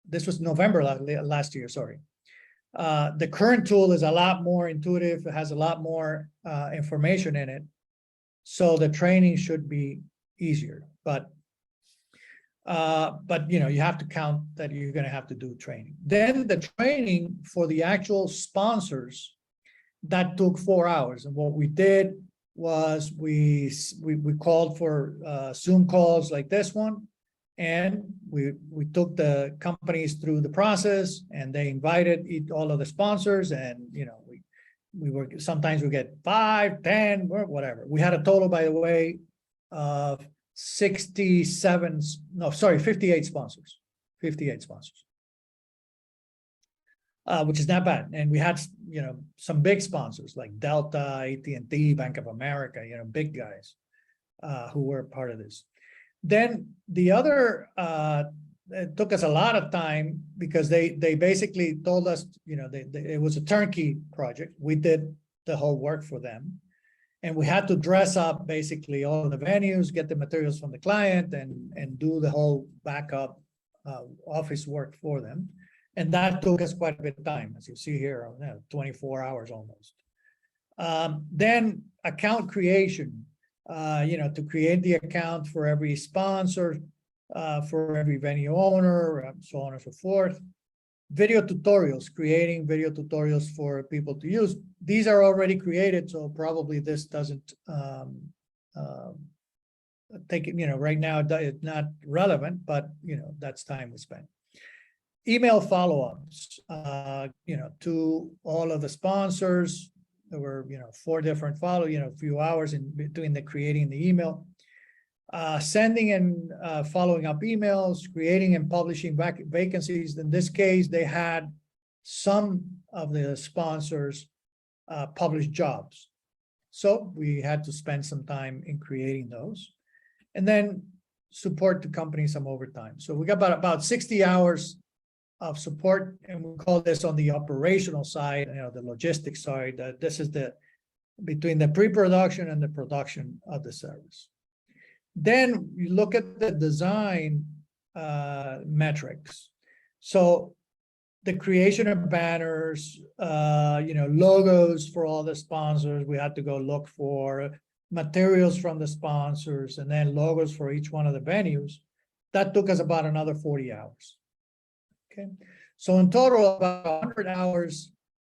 this was November last year, sorry. The current tool is a lot more intuitive. It has a lot more information in it. So the training should be easier, but you have to count that you're going to have to do training. Then the training for the actual sponsors, that took 4 hours. And what we did was we called for Zoom calls like this one, and we took the companies through the process, and they invited all of the sponsors, and we were, sometimes we get 5, 10, or whatever. We had a total, by the way, of 58 sponsors, 58 sponsors. Which is not bad. And we had, some big sponsors like Delta, AT&T, Bank of America, big guys who were part of this. Then the other, it took us a lot of time because they basically told us, it was a turnkey project. We did the whole work for them. And we had to dress up basically all of the venues, get the materials from the client, and do the whole backup office work for them. And that took us quite a bit of time, as you see here, 24 hours almost. Then account creation, to create the account for every sponsor, for every venue owner, so on and so forth. Video tutorials, creating video tutorials for people to use. These are already created, so probably this doesn't take it, right now it's not relevant, but that's time we spent. email follow-ups, to all of the sponsors. There were, 4 different a few hours in between the creating the email, sending and following up emails, creating and publishing vacancies. In this case, they had some of the sponsors publish jobs. So we had to spend some time in creating those, and then support the company some overtime. So we got about 60 hours of support, and we call this on the operational side, the logistics side. This is between the pre-production and the production of the service. Then you look at the design metrics. So the creation of banners, logos for all the sponsors. We had to go look for materials from the sponsors, and then logos for each one of the venues. That took us about another 40 hours. Okay, so in total, about 100 hours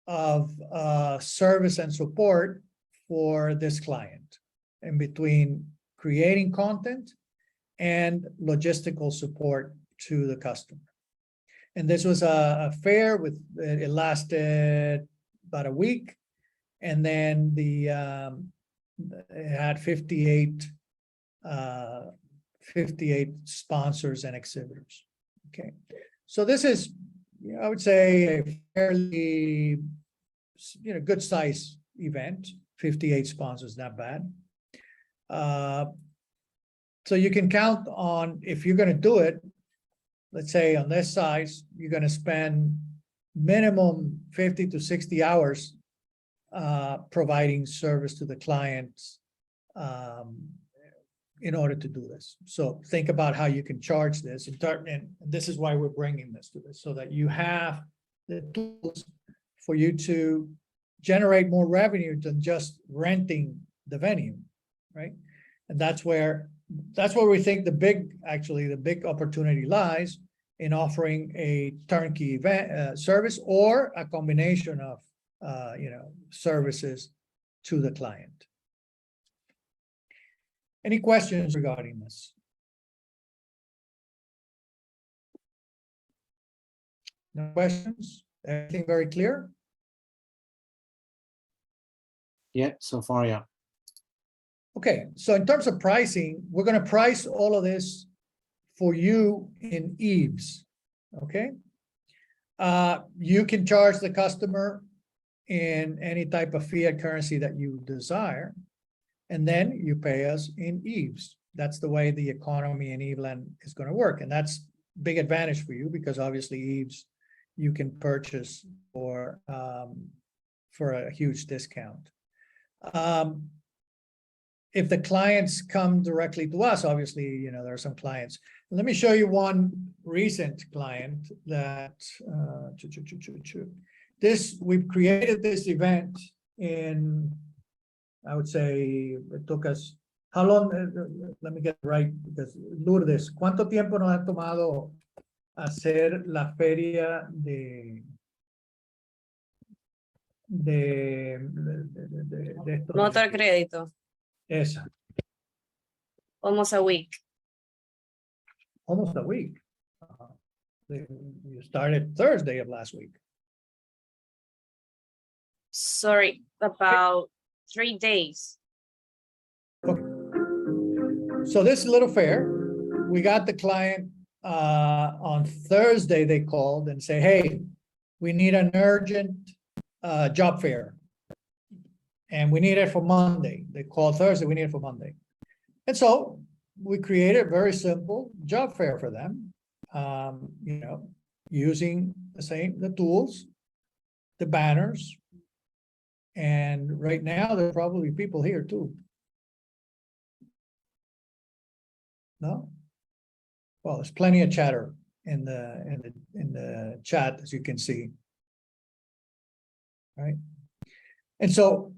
of service and support for this client, in between creating content and logistical support to the customer. And this was a fair it lasted about a week, and then it had 58 sponsors and exhibitors. Okay, so this is, I would say, a fairly, good size event. 58 sponsors, not bad. So you can count on, if you're going to do it, let's say on this size, you're going to spend minimum 50 to 60 hours providing service to the clients in order to do this. So think about how you can charge this, and this is why we're bringing this to this, so that you have the tools for you to generate more revenue than just renting the venue, right? And that's where we think the big opportunity lies, in offering a turnkey event service, or a combination of services to the client. Any questions regarding this? No questions? Everything very clear? Yeah, so far, yeah. Okay, so in terms of pricing, we're going to price all of this for you in Eves. Okay, you can charge the customer in any type of fiat currency that you desire, and then you pay us in Eves. That's the way the economy in Eveland is going to work, and that's big advantage for you, because obviously Eves you can purchase for a huge discount. If the clients come directly to us, obviously, there are some clients. Let me show you one recent client that we've created this event in, I would say it took us, how long, let me get it right, because Lourdes, ¿cuánto tiempo nos ha tomado hacer la feria de Motor crédito. Esa. Almost a week. Almost a week. You started Thursday of last week. Sorry, about 3 days. Okay. So this little fair, we got the client on Thursday. They called and say, hey, we need an urgent job fair, and we need it for Monday. They called Thursday, we need it for Monday. And so we created a very simple job fair for them, using the tools, the banners, and right now there are probably people here too. No? Well, there's plenty of chatter in the chat, as you can see. Right? And so,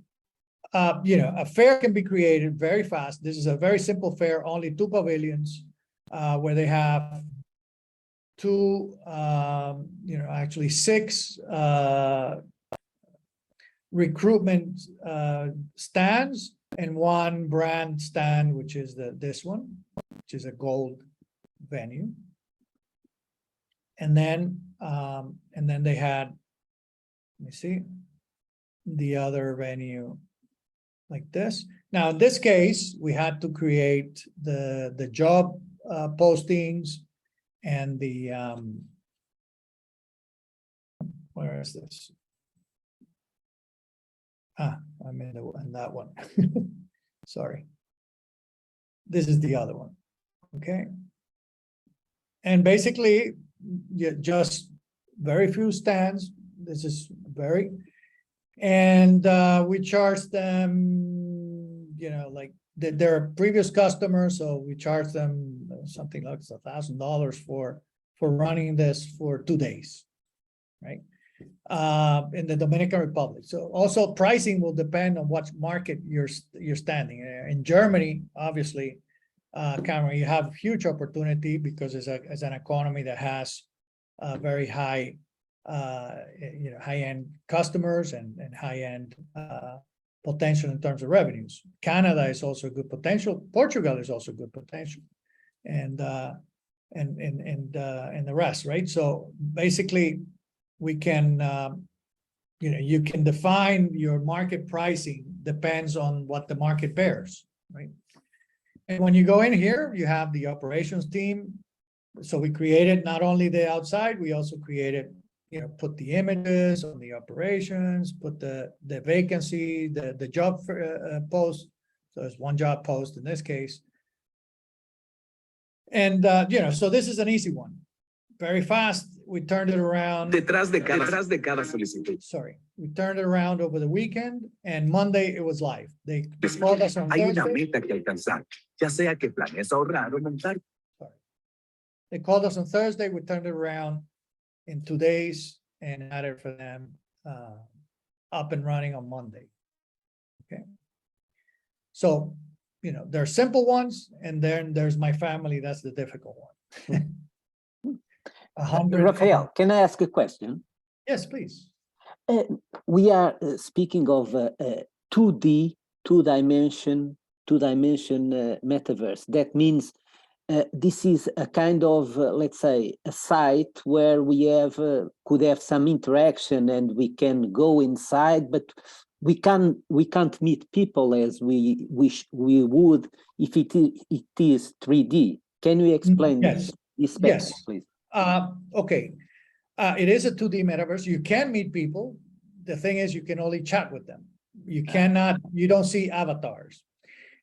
a fair can be created very fast. This is a very simple fair, only 2 pavilions, where they have 2, actually 6 recruitment stands, and 1 brand stand, which is this one, which is a gold venue. And then they had, let me see, the other venue like this. Now, in this case, we had to create the job postings and the, where is this? I'm in that one. Sorry. This is the other one. Okay. And basically, just very few stands. This is very, and we charge them, like they're previous customers, so we charge them something like $1,000 for running this for 2 days, right? In the Dominican Republic. So also pricing will depend on what market you're standing. In Germany, obviously, Cameron, you have huge opportunity because it's an economy that has very high, high-end customers and high-end potential in terms of revenues. Canada is also good potential. Portugal is also good potential, and the rest, right? So basically, we can, you can define your market pricing depends on what the market bears, right? And when you go in here, you have the operations team. So we created not only the outside, we also created, put the images on the operations, put the vacancy, the job post. So it's one job post in this case. And, so this is an easy one. Very fast, we turned it around. Detrás de cada solicitud. Sorry, we turned it around over the weekend, and Monday it was live. They called us on Hay una Thursday. meta que alcanzar, ya sea que planees ahorrar o montar. Sorry. They called us on Thursday, we turned it around in 2 days and had it for them up and running on Monday. Okay. So, there are simple ones, and then there's my family, that's the difficult one. Rafael, can I ask a question? Yes, please. We are speaking of 2D, two-dimension metaverse. That means this is a kind of, let's say, a site where we could have some interaction and we can go inside, but we can't meet people as we wish we would if it is 3D. Can you explain Yes. this better, Yes. please? Okay. It is a 2D metaverse. You can meet people. The thing is, you can only chat with them. You don't see avatars.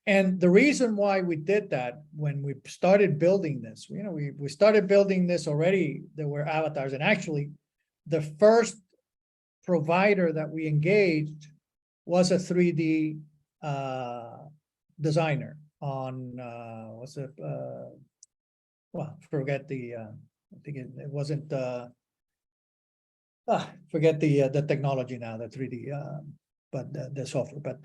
And the reason why we did that when we started building this, we started building this already, there were avatars. And actually, the first provider that we engaged was a 3D designer on, forget the, I think it wasn't, forget the technology now, the 3D, but the software, but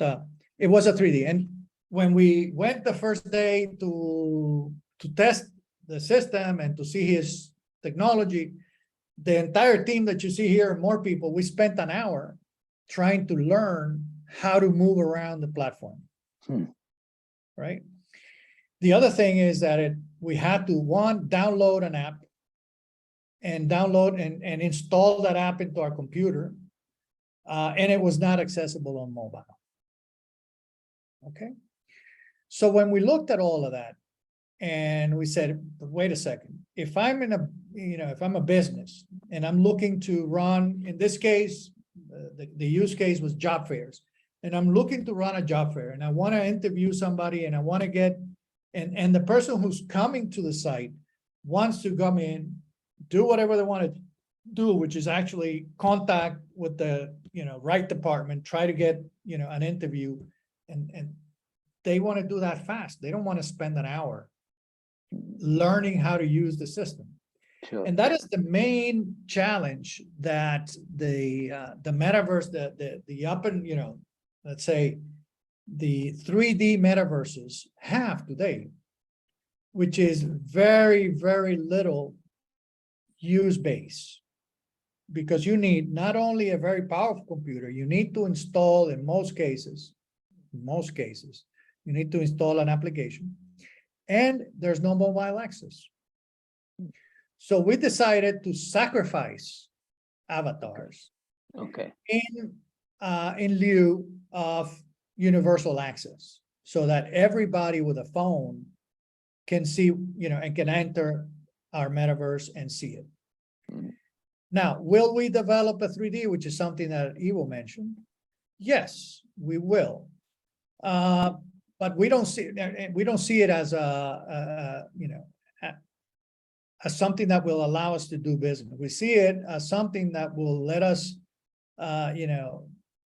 it was a 3D. And when we went the first day to test the system and to see his technology, the entire team that you see here, more people, we spent an hour trying to learn how to move around the platform, right? The other thing is that we had to, one, download an app and download and install that app into our computer, and it was not accessible on mobile. Okay. So when we looked at all of that, and we said, but wait a second, if I'm in a, if I'm a business and I'm looking to run, in this case, the use case was job fairs, and I'm looking to run a job fair, and I want to interview somebody, and I want to get, and the person who's coming to the site wants to come in, do whatever they want to do, which is actually contact with the, right department, try to get, an interview, and they want to do that fast. They don't want to spend an hour learning how to use the system. Sure. And that is the main challenge that the metaverse, the up and, let's say the 3D metaverses have today, which is very, very little use base, because you need not only a very powerful computer, you need to install, in most cases, you need to install an application, and there's no mobile access. So we decided to sacrifice avatars Okay. in lieu of universal access, so that everybody with a phone can see, and can enter our metaverse and see it. Mm. Now, will we develop a 3D, which is something that Ivo mentioned? Yes, we will. But we don't see it as as something that will allow us to do business. We see it as something that will let us,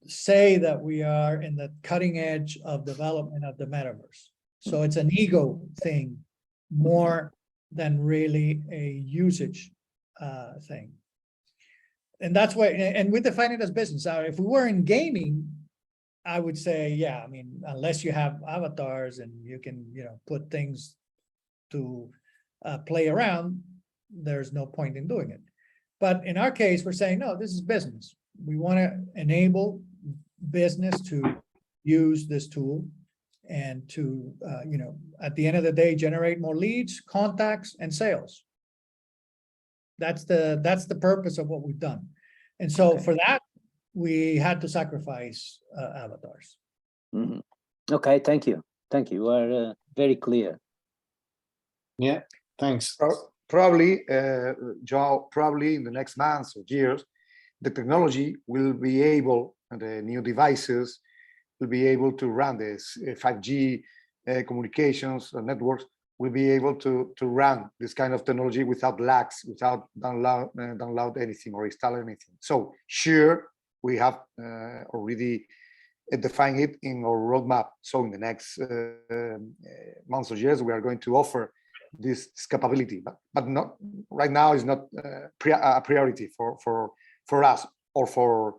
say that we are in the cutting edge of development of the metaverse. So it's an ego thing more than really a usage thing. And that's why, and we define it as business. If we were in gaming, I would say, yeah, I mean, unless you have avatars and you can, put things to play around, there's no point in doing it. But in our case, we're saying, no, this is business. We want to enable business to use this tool and to, at the end of the day, generate more leads, contacts, and sales. That's the purpose of what we've done. And so Okay. for that, we had to sacrifice avatars. Mhm. Okay, thank you. Thank you. You are very clear. Yeah, thanks. Probably, Joe, probably in the next months or years, the technology will be able, and the new devices will be able to run this 5G communications networks will be able to run this kind of technology without lags, without download anything or install anything. So sure, we have already defined it in our roadmap. So in the next months or years, we are going to offer this capability, but not right now is not a priority for us or for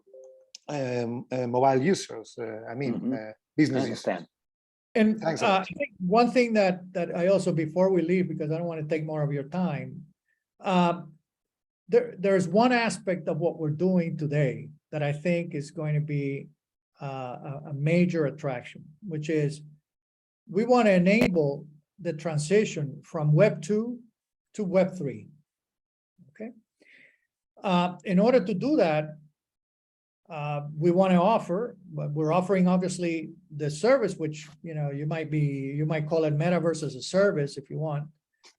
mobile users. I mean, business I understand. users. And Thanks, I Alex. think one thing that I also, before we leave, because I don't want to take more of your time, there's one aspect of what we're doing today that I think is going to be a major attraction, which is we want to enable the transition from Web 2 to Web 3. Okay. In order to do that, we want to offer, but we're offering obviously the service, which you might call it metaverse as a service if you want.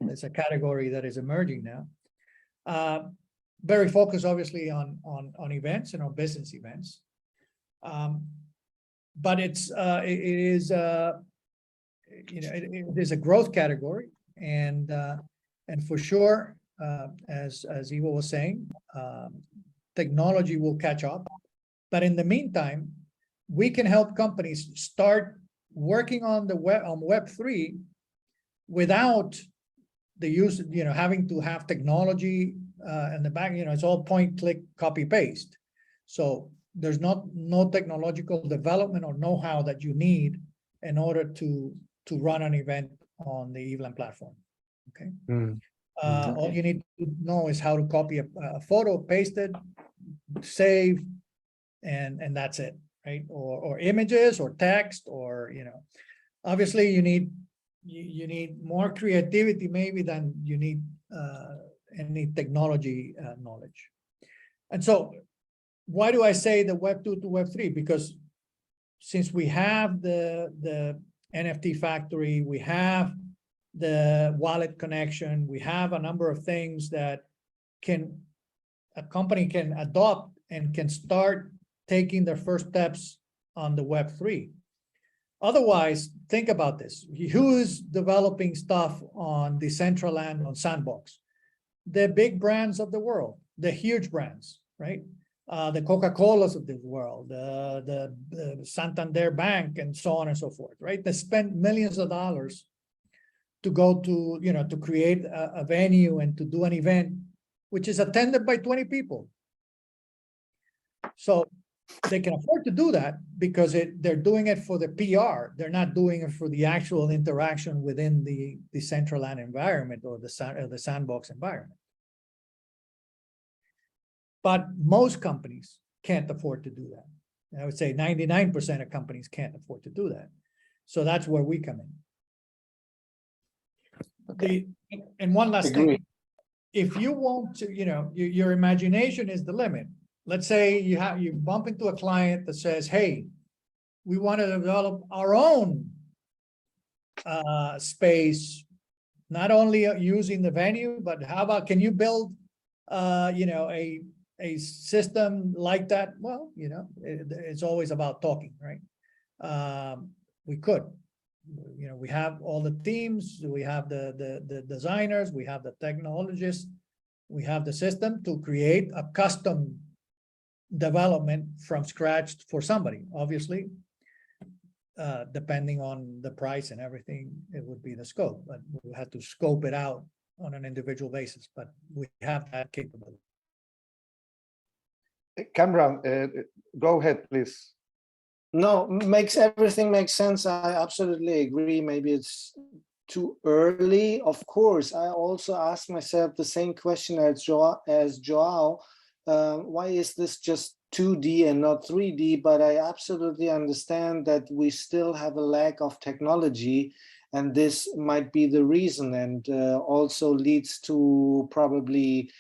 It's a category that is emerging now. Very focused obviously on events and on business events. But it is it is a growth category, and for sure, as Ivo was saying, technology will catch up. But in the meantime, we can help companies start working on the web, on Web3, without the use, having to have technology in the back. It's all point, click, copy, paste. So there's no technological development or know-how that you need in order to run an event on the Evelyn platform. Okay. All you need to know is how to copy a photo, paste it, save, and that's it, right? Or images or text, or obviously you need more creativity maybe than you need any technology knowledge. And so why do I say the Web 2 to Web 3? Because since we have the NFT factory, we have the wallet connection, we have a number of things that a company can adopt and can start taking their first steps on the Web 3. Otherwise, think about this. Who is developing stuff on Decentraland, on Sandbox? The big brands of the world, the huge brands, right? The Coca-Colas of this world, the Santander Bank, and so on and so forth, right? They spend millions of dollars to go to, to create a venue and to do an event, which is attended by 20 people. So they can afford to do that because they're doing it for the PR. They're not doing it for the actual interaction within the Decentraland environment or the Sandbox environment. But most companies can't afford to do that. And I would say 99% of companies can't afford to do that. So that's where we come in. Okay. And one last Agree. thing. if you want to, your imagination is the limit. Let's say you bump into a client that says, hey, we want to develop our own space, not only using the venue, but how about, can you build a system like that? Well, it's always about talking, right? We could, we have all the teams, we have the designers, we have the technologists, we have the system to create a custom development from scratch for somebody. Obviously, depending on the price and everything, it would be the scope, but we have to scope it out on an individual basis, but we have that capability. Cameron, go ahead, please. No, everything makes sense. I absolutely agree. Maybe it's too early. Of course, I also ask myself the same question as Joao. Why is this just 2D and not 3D? But I absolutely understand that we still have a lack of technology, and this might be the reason, and also leads to probably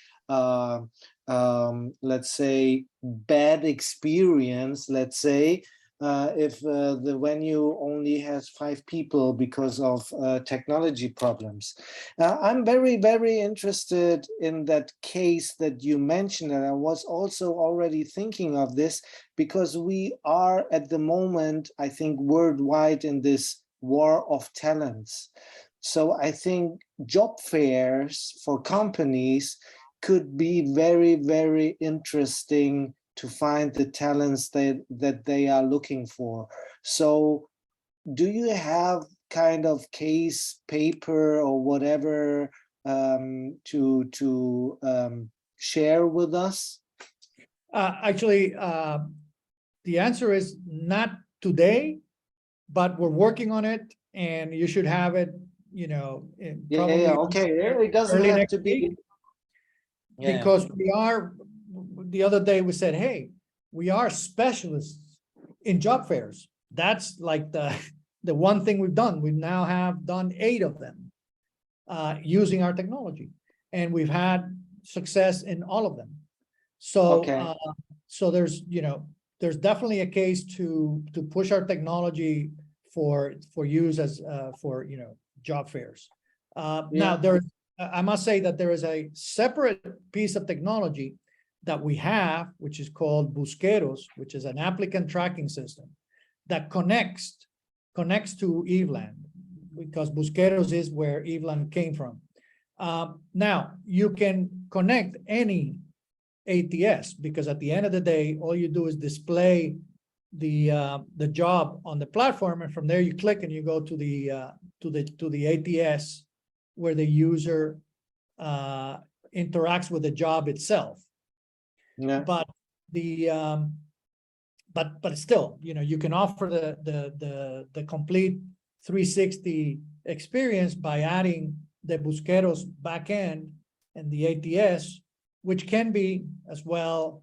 let's say bad experience, let's say, if the venue only has 5 people because of technology problems. I'm very, very interested in that case that you mentioned, and I was also already thinking of this because we are at the moment, I think, worldwide in this war of talents. So I think job fairs for companies could be very, very interesting to find the talents that they are looking for. So do you have kind of case paper or whatever to share with us? Actually, the answer is not today, but we're working on it, and you should have it, probably okay. It doesn't early have next to be. week. Because we are, the other day we said, hey, we are specialists in job fairs. That's like the one thing we've done. We now have done 8 of them using our technology, and we've had success in all of them. So, Okay. So there's definitely a case to push our technology for use as for job fairs. Now I must say that there is a separate piece of technology that we have, which is called Busqueros, which is an applicant tracking system that connects to Eveland, because Busqueros is where Eveland came from. Now you can connect any ATS, because at the end of the day, all you do is display the job on the platform, and from there you click and you go to the ATS where the user interacts with the job itself. Yeah. But but still, you can offer the complete 360 experience by adding the Busqueros backend and the ATS, which can be as well.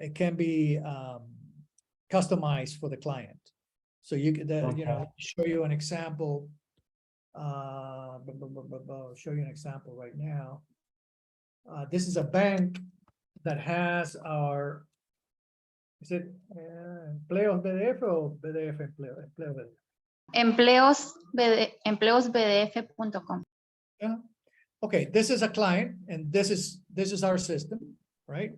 It can be customized for the client. So you could, show you an example. I'll show you an example right now. This is a bank that has our, is it Empleos BDF or BDF Empleo BDF? Empleosbdf.com. Yeah. Okay, this is a client, and this is our system, right?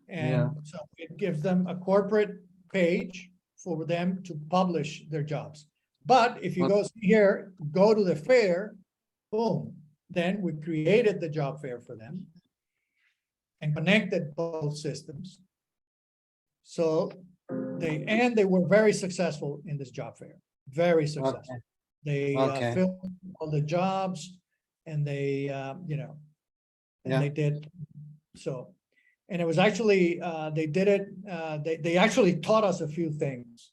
And so it gives them a corporate page for them to publish their jobs. But if you go here, go to the fair, boom, then we created the job fair for them and connected both systems. So they were very successful in this job fair, very successful. They filled all the jobs, and they, they did so. And it was actually, they did it, they actually taught us a few things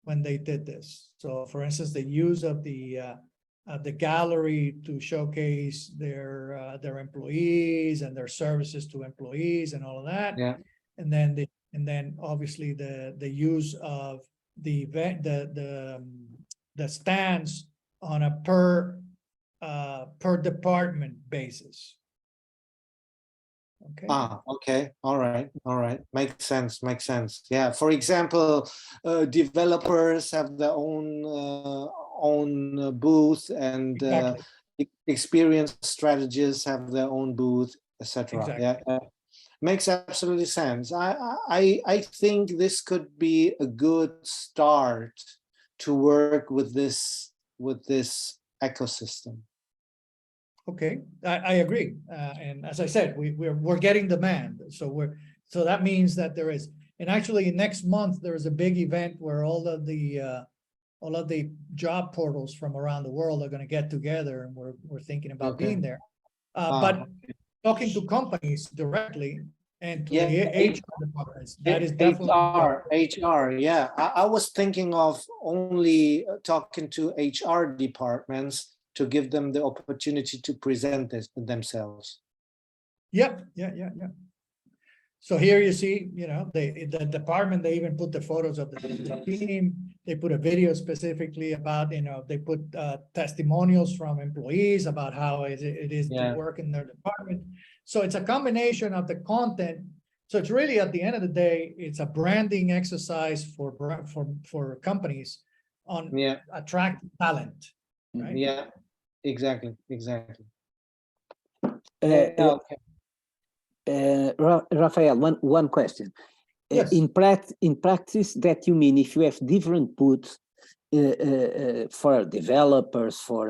when they did this. So for instance, the use of the gallery to showcase their employees and their services to employees and all of that. Yeah. And then obviously the use of the stands on a per per department basis. Okay. Okay. All right. Makes sense. Yeah. For example, developers have their own booth, and Exactly. experienced strategists have their own booth, etc. Exactly. Yeah. Makes absolutely sense. I think this could be a good start to work with this ecosystem. Okay, I agree. And as I said, we're getting demand. So that means that there is, and actually next month, there is a big event where all of the job portals from around the world are going to get together, and we're thinking about being there. But talking to companies directly and to the HR departments, that is definitely HR. Yeah, I was thinking of only talking to HR departments to give them the opportunity to present themselves. Yep. Yeah. So here you see, the department, they even put the photos of the team. They put a video specifically about, they put testimonials from employees about how it is to work in their department. So it's a combination of the content. So it's really, at the end of the day, it's a branding exercise for companies on attract talent. Right? Yeah, exactly. Rafael, one question. Yes. In practice, that you mean if you have different booths for developers, for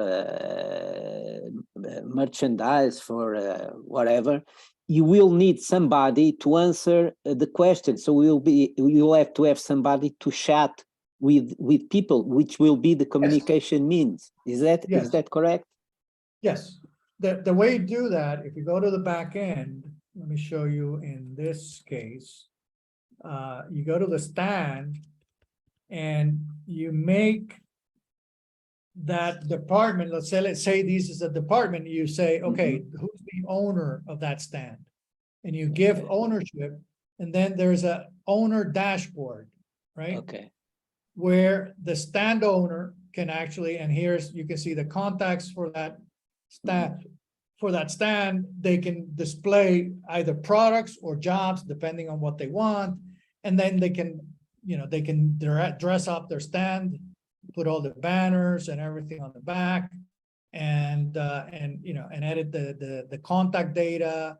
merchandise, for whatever, you will need somebody to answer the question. So you'll have to have somebody to chat with people, which will be the communication means. Is that correct? Yes. The way you do that, if you go to the back end, let me show you in this case, you go to the stand and you make that department, let's say this is a department, you say, okay, who's the owner of that stand? And you give ownership, and then there's a owner dashboard, right? Okay. Where the stand owner can actually, and you can see the contacts for that stand. For that stand, they can display either products or jobs, depending on what they want. And then they can, they can dress up their stand, put all the banners and everything on the back, and edit the contact data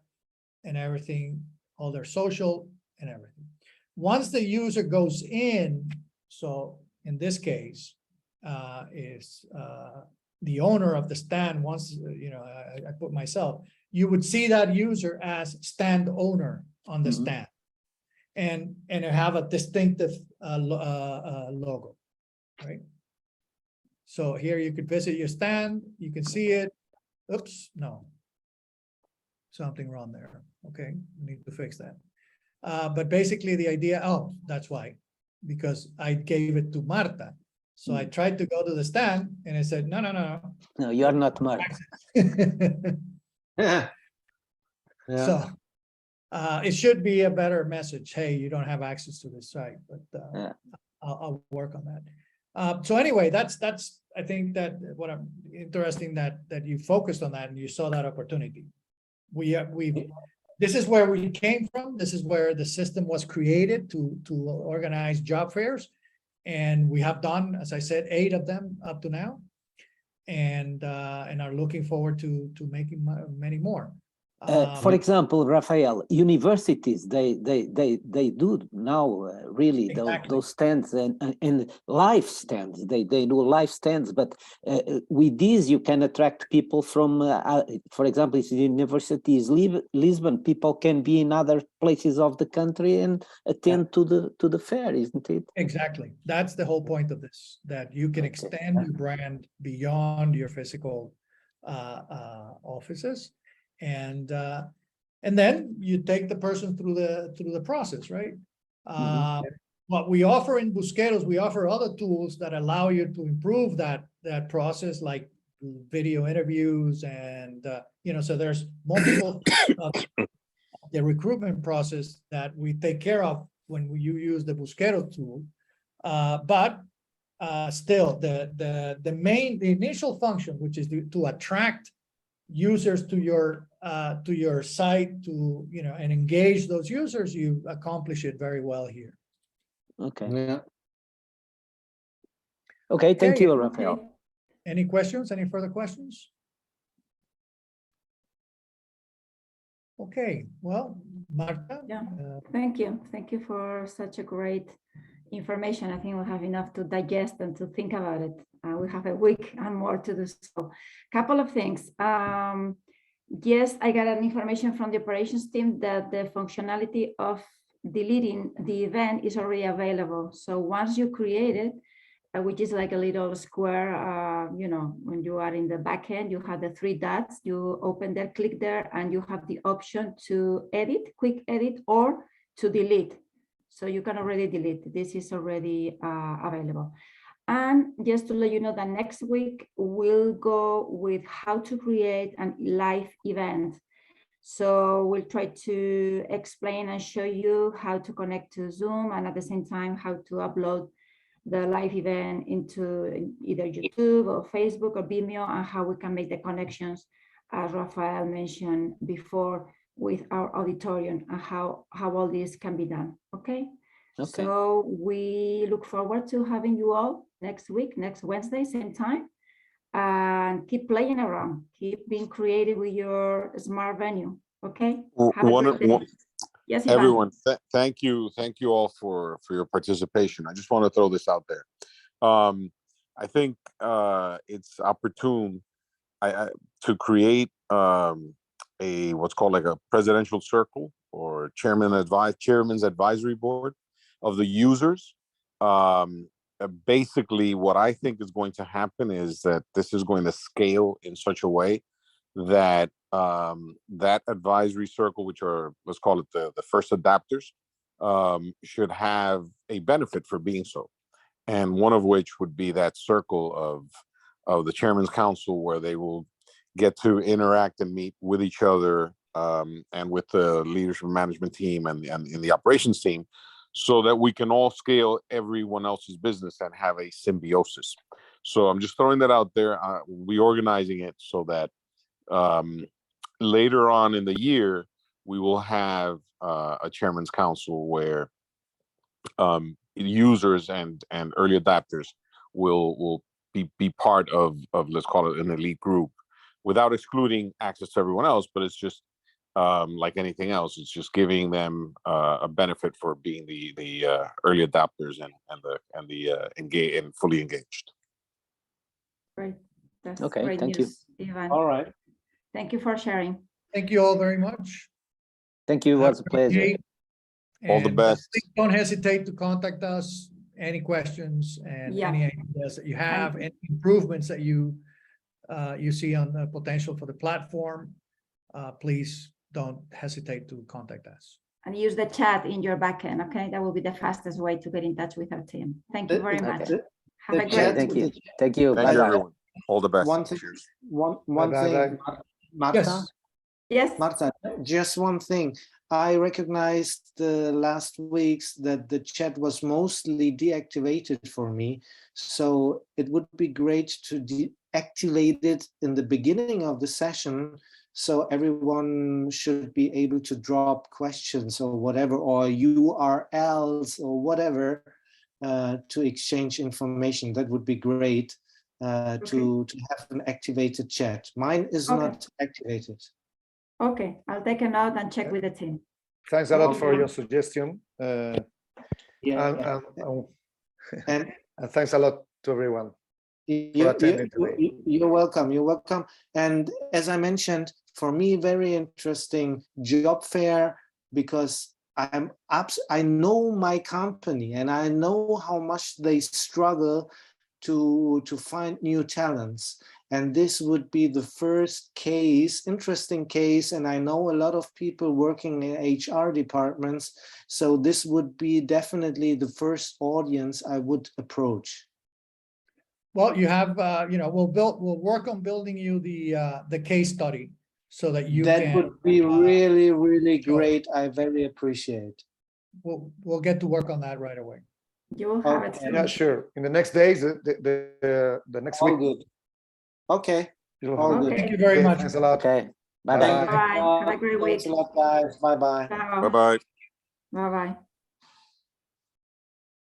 and everything, all their social and everything. Once the user goes in, so in this case, is the owner of the stand, once, I put myself, you would see that user as stand owner on the stand, and have a distinctive logo, right? So here you could visit your stand, you can see it. Oops, no. Something wrong there. Okay, need to fix that. But basically the idea, that's why, because I gave it to Marta. So I tried to go to the stand and I said, no. No, you're not Marta. Yeah. So it should be a better message. Hey, you don't have access to this site, but I'll work on that. So anyway, that's I think that what I'm interesting that you focused on that and you saw that opportunity. This is where we came from. This is where the system was created to organize job fairs. And we have done, as I said, 8 of them up to now, and are looking forward to making many more. For example, Rafael, universities, they do now really those stands and live stands. They do live stands, but with these you can attract people from, for example, if the university is Lisbon, people can be in other places of the country and attend to the fair, isn't it? Exactly. That's the whole point of this, that you can extend your brand beyond your physical offices. And then you take the person through the process, right? What we offer in Busqueros, we offer other tools that allow you to improve that process, like video interviews, and so there's multiple the recruitment process that we take care of when you use the Busqueros tool. But still the initial function, which is to attract users to your site, to and engage those users, you accomplish it very well here. Okay. Yeah. Okay. Thank Okay. you, Rafael. Any questions? Any further questions? Okay, well, Marta. Yeah. Thank you. Thank you for such a great information. I think we'll have enough to digest and to think about it. We have a week and more to do. So, couple of things. Yes, I got an information from the operations team that the functionality of deleting the event is already available. So once you create it, which is like a little square, when you are in the back end, you have the 3 dots, you open there, click there, and you have the option to edit, quick edit, or to delete. So you can already delete. This is already available. And just to let you know that next week we'll go with how to create a live event. So we'll try to explain and show you how to connect to Zoom, and at the same time, how to upload the live event into either YouTube or Facebook or Vimeo, and how we can make the connections, as Rafael mentioned before, with our auditorium, and how all this can be done. Okay. So we look forward to having you all next week, next Wednesday, same time, and keep playing around, keep being creative with your smart venue. Okay. Yes, everyone, thank you all for your participation. I just want to throw this out there. I think it's opportune to create what's called like a presidential circle or chairman's advisory board of the users. Basically, what I think is going to happen is that this is going to scale in such a way that that advisory circle, which are, let's call it the first adapters, should have a benefit for being so. And one of which would be that circle of the Chairman's Council, where they will get to interact and meet with each other and with the leadership management team and the operations team, so that we can all scale everyone else's business and have a symbiosis. So I'm just throwing that out there. We'll be organizing it so that later on in the year, we will have a Chairman's Council where users and early adapters will be part of, let's call it an elite group, without excluding access to everyone else. But it's just like anything else, it's just giving them a benefit for being the early adapters and the engaged and fully engaged. Great. That's okay. great Thank news, you. Ivan. All right. Thank you for sharing. Thank you all very much. Thank you. It was a pleasure. All the best. Please don't hesitate to contact us. Any questions and Yeah. any ideas that you have, any improvements that you see on the potential for the platform, please don't hesitate to contact us. And use the chat in your backend. Okay, that will be the fastest way to get in touch with our team. Thank you very much. Have a the great chat- Thank you. week. Thank you. Thank you, Bye-bye. everyone. All the best. One thing, Cheers. one Bye, thing, Marta. Yes. Yes. Marta, just one thing. I recognized last weeks that the chat was mostly deactivated for me. So it would be great to deactivate it in the beginning of the session, so everyone should be able to drop questions or whatever, or URLs or whatever, to exchange information. That would be great, to have an activated chat. Mine is not activated. Okay, I'll take a note and check with the team. Thanks a lot for your suggestion. Yeah. And thanks a lot to everyone for attending today. You're welcome. You're welcome. And as I mentioned, for me, very interesting job fair, because I know my company and I know how much they struggle to find new talents. And this would be the first case, interesting case. And I know a lot of people working in HR departments. So this would be definitely the first audience I would approach. Well, you have, we'll work on building you the case study so that you can. That would be really great. I very appreciate. We'll get to work on that right away. You will have it Okay. soon. Yeah, sure. In the next days, the next All week. good. Okay. you'll all have it. good. Thank you very much. Thanks a lot. Okay. Bye Thank bye. you. Bye. Have a great Thanks week. a lot, guys. Bye bye. Ciao. Bye bye. Bye bye.